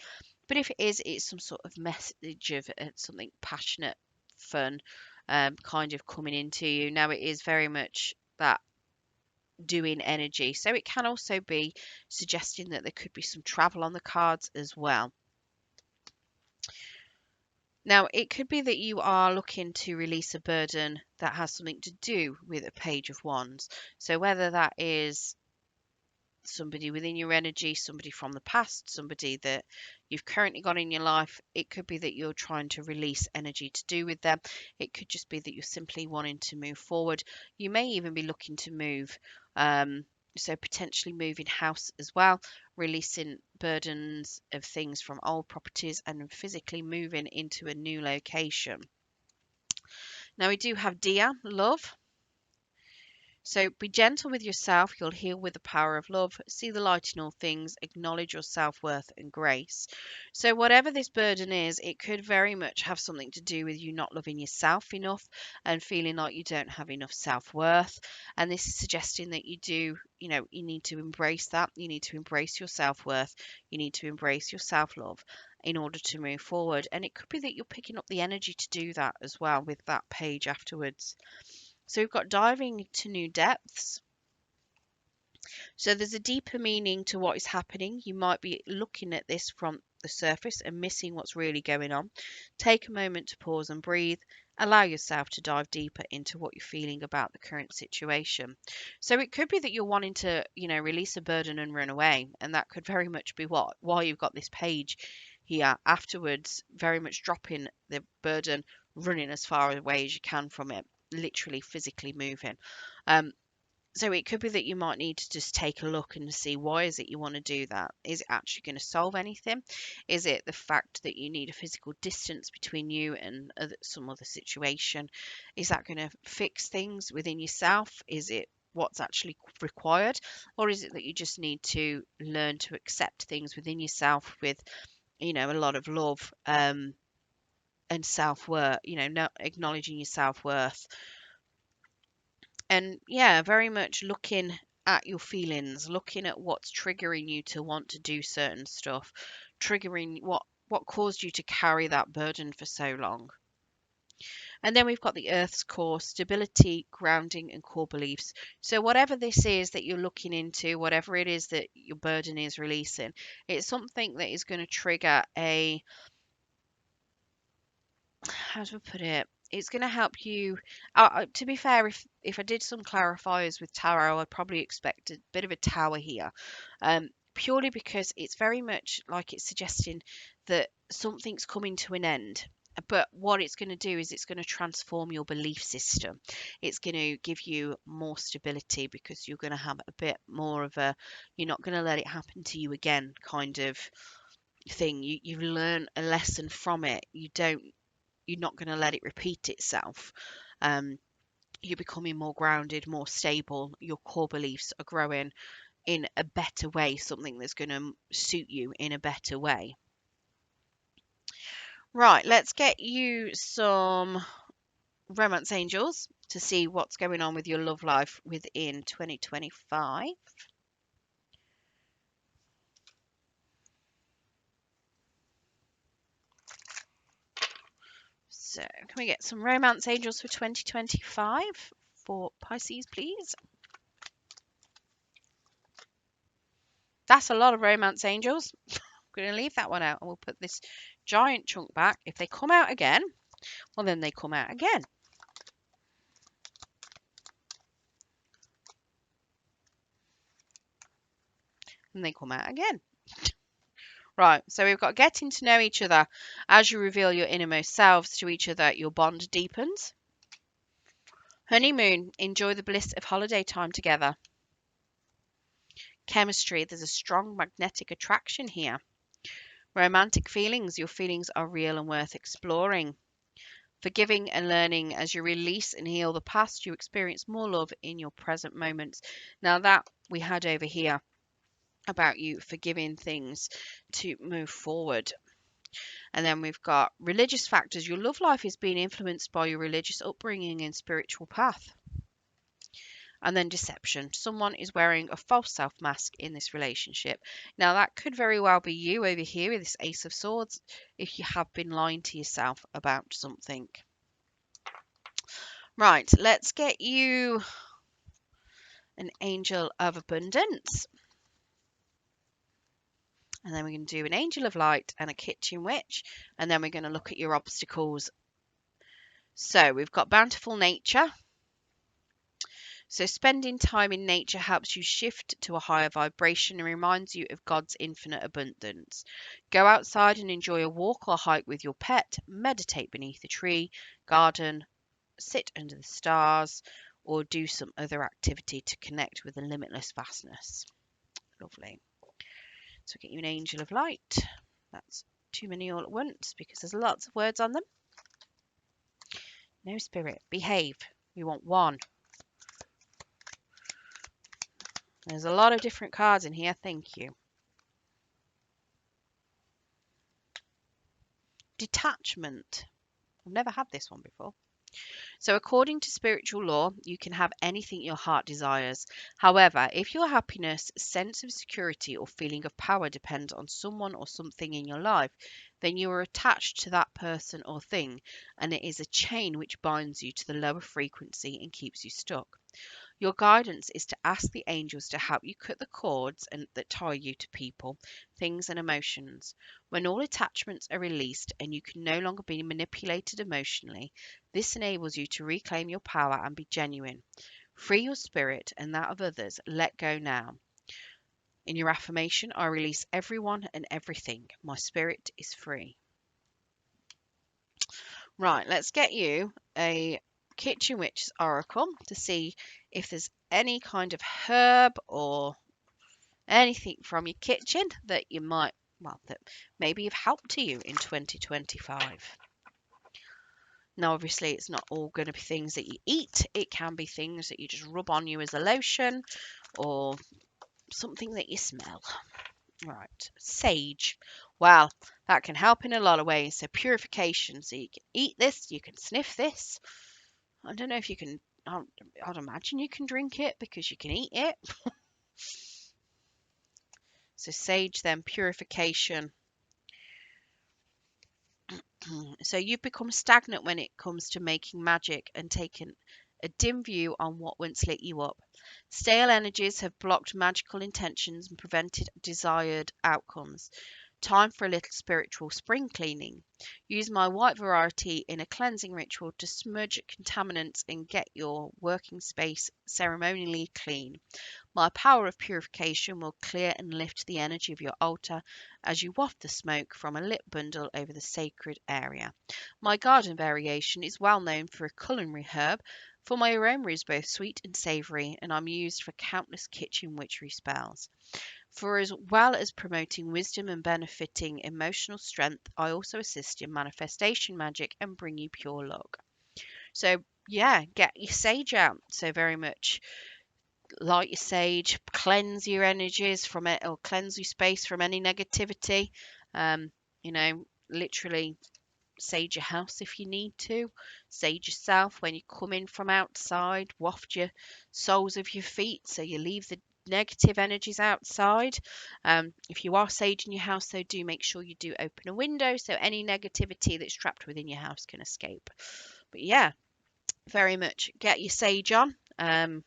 but if it is, it's some sort of message of something passionate, fun, kind of coming into you. Now, it is very much that doing energy. So it can also be suggesting that there could be some travel on the cards as well. Now, it could be that you are looking to release a burden that has something to do with a Page of Wands. So whether that is somebody within your energy, somebody from the past, somebody that you've currently got in your life. It could be that you're trying to release energy to do with them. It could just be that you're simply wanting to move forward. You may even be looking to move. So potentially moving house as well, releasing burdens of things from old properties and physically moving into a new location. Now we do have Dear, love. So be gentle with yourself. You'll heal with the power of love. See the light in all things. Acknowledge your self-worth and grace. So whatever this burden is, it could very much have something to do with you not loving yourself enough and feeling like you don't have enough self-worth. And this is suggesting that you do, you need to embrace that. You need to embrace your self-worth. You need to embrace your self-love in order to move forward. And it could be that you're picking up the energy to do that as well with that page afterwards. So we've got diving to new depths. So there's a deeper meaning to what is happening. You might be looking at this from the surface and missing what's really going on. Take a moment to pause and breathe. Allow yourself to dive deeper into what you're feeling about the current situation. So it could be that you're wanting to, release a burden and run away. And that could very much be why you've got this page here afterwards, very much dropping the burden, running as far away as you can from it, literally physically moving. So it could be that you might need to just take a look and see, why is it you want to do that? Is it actually going to solve anything? Is it the fact that you need a physical distance between you and some other situation? Is that going to fix things within yourself? Is it what's actually required? Or is it that you just need to learn to accept things within yourself with, a lot of love and self-worth, not acknowledging your self-worth? And very much looking at your feelings, looking at what's triggering you to want to do certain stuff, triggering what what caused you to carry that burden for so long. And then we've got the Earth's core, stability, grounding, and core beliefs. So whatever this is that you're looking into, whatever it is that your burden is releasing, it's something that is going to trigger a, how do I put it? It's going to help you. To be fair, if I did some clarifiers with tarot, I'd probably expect a bit of a tower here, purely because it's very much like it's suggesting that something's coming to an end. But what it's going to do is it's going to transform your belief system. It's going to give you more stability because you're going to have a bit more of a, you're not going to let it happen to you again kind of thing. You've learned a lesson from it. You're not going to let it repeat itself. You're becoming more grounded, more stable. Your core beliefs are growing in a better way, something that's going to suit you in a better way. Right, let's get you some romance angels to see what's going on with your love life within 2025. So, can we get some romance angels for 2025 for Pisces, please? That's a lot of romance angels. I'm going to leave that one out and we'll put this giant chunk back. If they come out again, well, then they come out again. And they come out again. Right, so we've got getting to know each other. As you reveal your innermost selves to each other, your bond deepens. Honeymoon, enjoy the bliss of holiday time together. Chemistry, there's a strong magnetic attraction here. Romantic feelings, your feelings are real and worth exploring. Forgiving and learning, as you release and heal the past, you experience more love in your present moments. Now that we had over here about you forgiving things to move forward. And then we've got religious factors. Your love life is being influenced by your religious upbringing and spiritual path. And then deception. Someone is wearing a false self mask in this relationship. Now, that could very well be you over here with this Ace of Swords if you have been lying to yourself about something. Right, let's get you an Angel of Abundance. And then we're going to do an Angel of Light and a Kitchen Witch. And then we're going to look at your obstacles. So we've got bountiful nature. So spending time in nature helps you shift to a higher vibration and reminds you of God's infinite abundance. Go outside and enjoy a walk or hike with your pet, meditate beneath a tree, garden, sit under the stars, or do some other activity to connect with the limitless vastness. Lovely. So we'll get you an Angel of Light. That's too many all at once because there's lots of words on them. No spirit. Behave. We want one. There's a lot of different cards in here. Thank you. Detachment. I've never had this one before. So according to spiritual law, you can have anything your heart desires. However, if your happiness, sense of security, or feeling of power depends on someone or something in your life, then you are attached to that person or thing, and it is a chain which binds you to the lower frequency and keeps you stuck. Your guidance is to ask the angels to help you cut the cords that tie you to people, things, and emotions. When all attachments are released and you can no longer be manipulated emotionally, this enables you to reclaim your power and be genuine. Free your spirit and that of others. Let go now. In your affirmation, I release everyone and everything. My spirit is free. Right, let's get you a Kitchen Witch's Oracle to see if there's any kind of herb or anything from your kitchen that you might, well, that maybe have helped to you in 2025. Now, obviously, it's not all going to be things that you eat. It can be things that you just rub on you as a lotion or something that you smell. Right, sage. Well, that can help in a lot of ways. So purification. So you can eat this, you can sniff this. I don't know if you can, I'd imagine you can drink it because you can eat it. So sage, then purification. So you've become stagnant when it comes to making magic and taken a dim view on what once lit you up. Stale energies have blocked magical intentions and prevented desired outcomes. Time for a little spiritual spring cleaning. Use my white variety in a cleansing ritual to smudge contaminants and get your working space ceremonially clean. My power of purification will clear and lift the energy of your altar as you waft the smoke from a lit bundle over the sacred area. My garden variation is well known for a culinary herb, for my aroma is both sweet and savoury, and I'm used for countless kitchen witchery spells. For as well as promoting wisdom and benefiting emotional strength, I also assist in manifestation magic and bring you pure luck. So yeah, get your sage out. So very much light your sage, cleanse your energies from it, or cleanse your space from any negativity. Um, literally sage your house if you need to. Sage yourself when you come in from outside. Waft your soles of your feet so you leave the negative energies outside. If you are saging your house, though, do make sure you do open a window so any negativity that's trapped within your house can escape. But yeah, very much get your sage on. I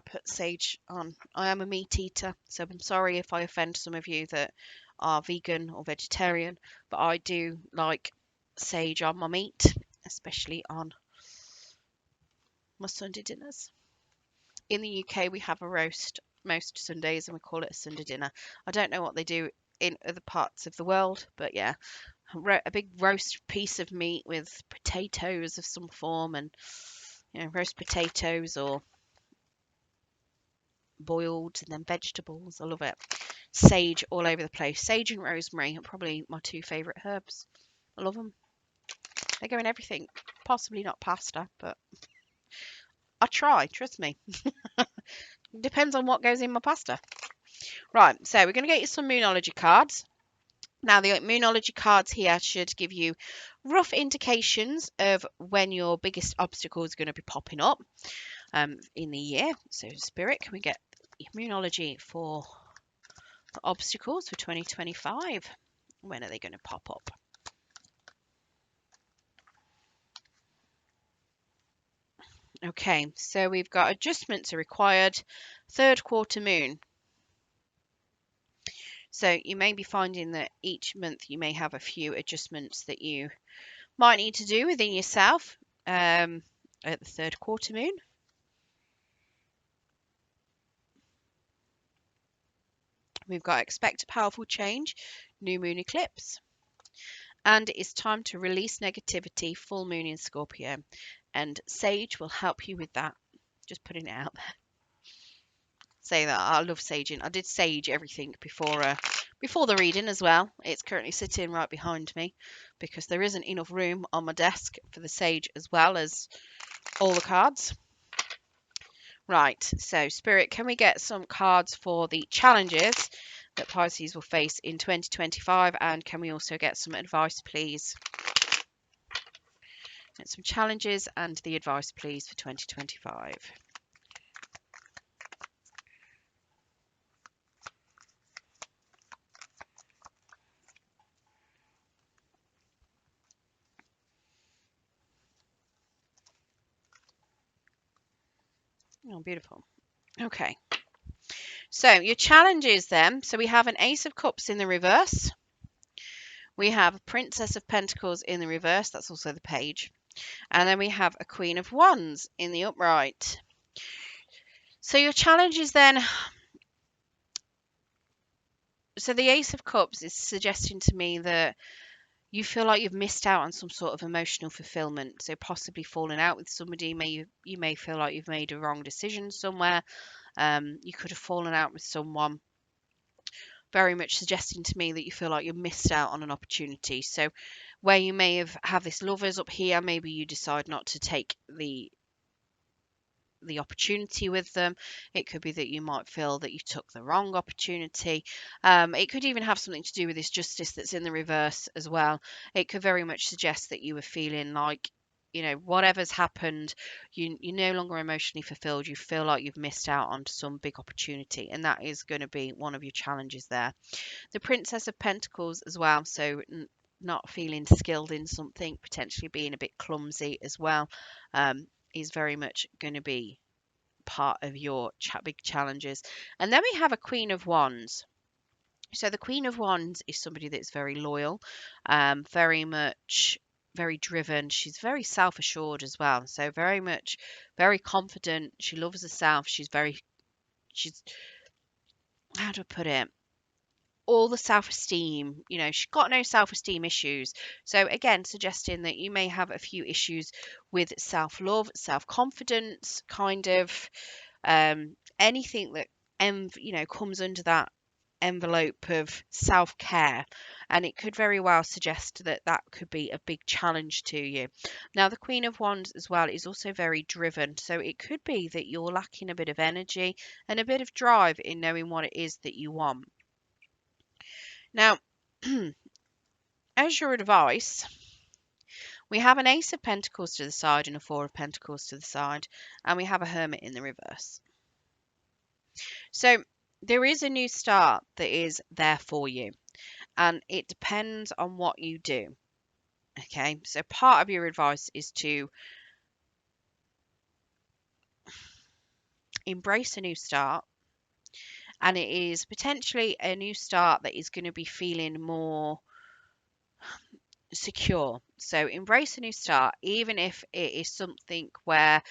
put sage on. I am a meat eater, so I'm sorry if I offend some of you that are vegan or vegetarian, but I do like sage on my meat, especially on my Sunday dinners. In the UK, we have a roast most Sundays and we call it a Sunday dinner. I don't know what they do in other parts of the world, but yeah, a big roast piece of meat with potatoes of some form, and roast potatoes or boiled, and then vegetables. I love it. Sage all over the place. Sage and rosemary are probably my two favourite herbs. I love them. They go in everything. Possibly not pasta, but I try. Trust me. Depends on what goes in my pasta. Right, so we're going to get you some Moonology cards. Now, the Moonology cards here should give you rough indications of when your biggest obstacle is going to be popping up in the year. So, Spirit, can we get Moonology for the obstacles for 2025? When are they going to pop up? Okay, so we've got adjustments are required, third quarter moon. So you may be finding that each month you may have a few adjustments that you might need to do within yourself at the third quarter moon. We've got expect a powerful change, new moon eclipse. And it's time to release negativity, full moon in Scorpio. And Sage will help you with that. Just putting it out there. Say that I love saging. I did sage everything before the reading as well. It's currently sitting right behind me because there isn't enough room on my desk for the sage as well as all the cards. Right, so Spirit, can we get some cards for the challenges that Pisces will face in 2025, and can we also get some advice, please? Get some challenges and the advice, please, for 2025. Oh, beautiful. Okay. So your challenges then. So we have an Ace of Cups in the reverse. We have a Princess of Pentacles in the reverse. That's also the page. And then we have a Queen of Wands in the upright. So your challenges then. So the Ace of Cups is suggesting to me that you feel like you've missed out on some sort of emotional fulfillment. So possibly falling out with somebody. You may feel like you've made a wrong decision somewhere. You could have fallen out with someone. Very much suggesting to me that you feel like you missed out on an opportunity. So where you may have this lovers up here, maybe you decide not to take the opportunity with them. It could be that you might feel that you took the wrong opportunity. It could even have something to do with this justice that's in the reverse as well. It could very much suggest that you were feeling like, whatever's happened, you're no longer emotionally fulfilled. You feel like you've missed out on some big opportunity, and that is going to be one of your challenges there. The Princess of Pentacles as well. So not feeling skilled in something, potentially being a bit clumsy as well, is very much going to be part of your big challenges. And then we have a Queen of Wands. So the Queen of Wands is somebody that's very loyal, very much very driven. She's very self-assured as well. So very much very confident. She loves herself. She's how do I put it? All the self-esteem, she's got no self-esteem issues. So again, suggesting that you may have a few issues with self-love, self-confidence, kind of anything that comes under that envelope of self-care, and it could very well suggest that that could be a big challenge to you. Now the Queen of Wands as well is also very driven, so it could be that you're lacking a bit of energy and a bit of drive in knowing what it is that you want. Now as your advice, we have an Ace of Pentacles to the side and a Four of Pentacles to the side, and we have a Hermit in the reverse. So there is a new start that is there for you, and it depends on what you do. Okay, so part of your advice is to embrace a new start, and it is potentially a new start that is going to be feeling more secure. So embrace a new start, even if it is something where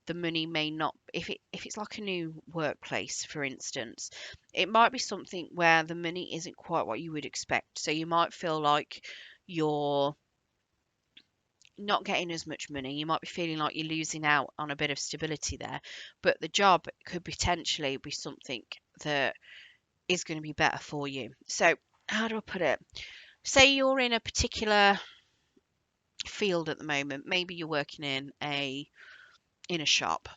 the money may not, if it's like a new workplace, for instance, it might be something where the money isn't quite what you would expect. So you might feel like you're not getting as much money. You might be feeling like you're losing out on a bit of stability there, but the job could potentially be something that is going to be better for you. So how do I put it? Say you're in a particular field at the moment. Maybe you're working in a shop.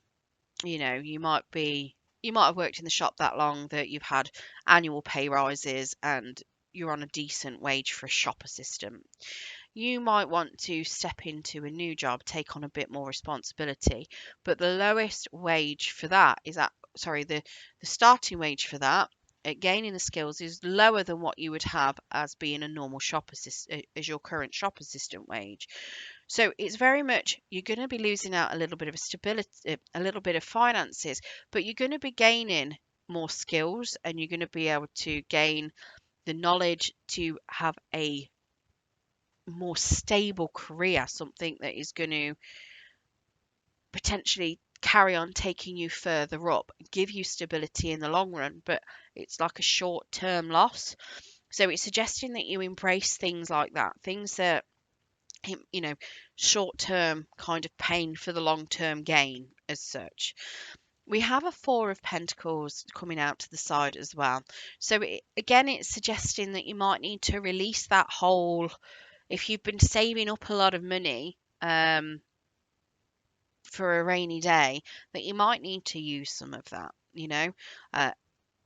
You might have worked in the shop that long that you've had annual pay rises and you're on a decent wage for a shop assistant. You might want to step into a new job, take on a bit more responsibility, but the lowest wage for that is the starting wage for that at gaining the skills is lower than what you would have as being a normal shop assistant, as your current shop assistant wage. So it's very much, you're going to be losing out a little bit of stability, a little bit of finances, but you're going to be gaining more skills, and you're going to be able to gain the knowledge to have a more stable career, something that is going to potentially carry on taking you further up, give you stability in the long run, but it's like a short-term loss. So it's suggesting that you embrace things like that, things that short-term kind of pain for the long-term gain as such. We have a Four of Pentacles coming out to the side as well. So again, it's suggesting that you might need to release that whole, if you've been saving up a lot of money for a rainy day, that you might need to use some of that.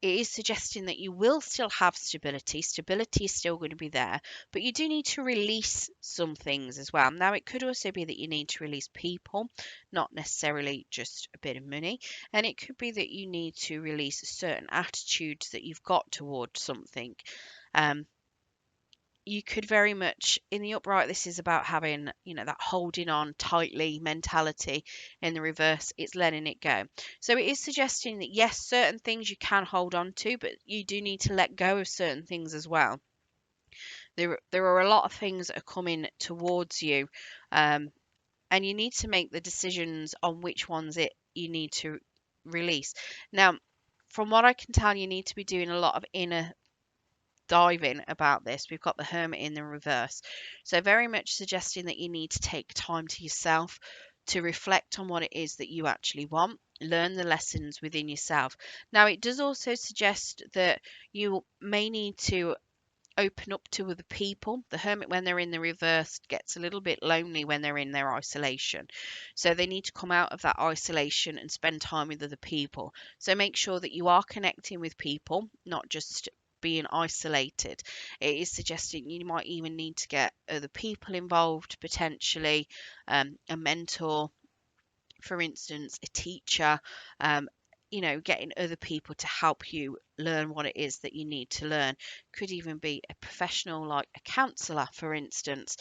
It is suggesting that you will still have stability. Stability is still going to be there, but you do need to release some things as well. Now, it could also be that you need to release people, not necessarily just a bit of money. And it could be that you need to release certain attitudes that you've got towards something. You could very much, in the upright, this is about having, that holding on tightly mentality. In the reverse, it's letting it go. So it is suggesting that, yes, certain things you can hold on to, but you do need to let go of certain things as well. There are a lot of things that are coming towards you, and you need to make the decisions on which ones you need to release. Now, from what I can tell, you need to be doing a lot of inner diving about this. We've got the Hermit in the reverse, so very much suggesting that you need to take time to yourself to reflect on what it is that you actually want, learn the lessons within yourself. Now, it does also suggest that you may need to open up to other people. The Hermit, when they're in the reverse, gets a little bit lonely when they're in their isolation, so they need to come out of that isolation and spend time with other people. So make sure that you are connecting with people, not just being isolated. It is suggesting you might even need to get other people involved, potentially a mentor, for instance, a teacher, getting other people to help you learn what it is that you need to learn. Could even be a professional like a counselor, for instance.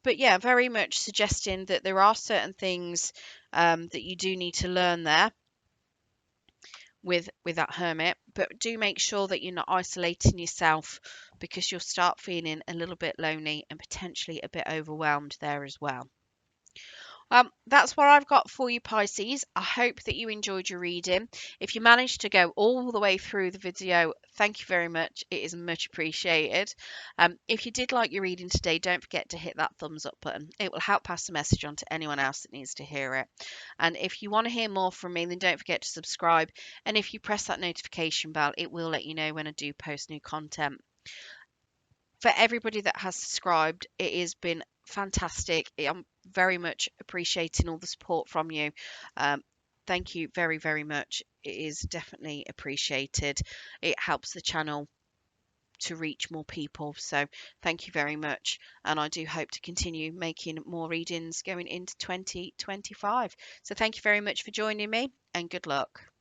But yeah, very much suggesting that there are certain things that you do need to learn there with that hermit, but do make sure that you're not isolating yourself, because you'll start feeling a little bit lonely and potentially a bit overwhelmed there as well. That's what I've got for you, Pisces. I hope that you enjoyed your reading. If you managed to go all the way through the video, thank you very much. It is much appreciated. If you did like your reading today, don't forget to hit that thumbs up button. It will help pass the message on to anyone else that needs to hear it. And if you want to hear more from me, then don't forget to subscribe. And if you press that notification bell, it will let you know when I do post new content. For everybody that has subscribed, it has been fantastic. I'm very much appreciating all the support from you. Thank you very, very much. It is definitely appreciated. It helps the channel to reach more people. So thank you very much. And I do hope to continue making more readings going into 2025. So thank you very much for joining me, and good luck.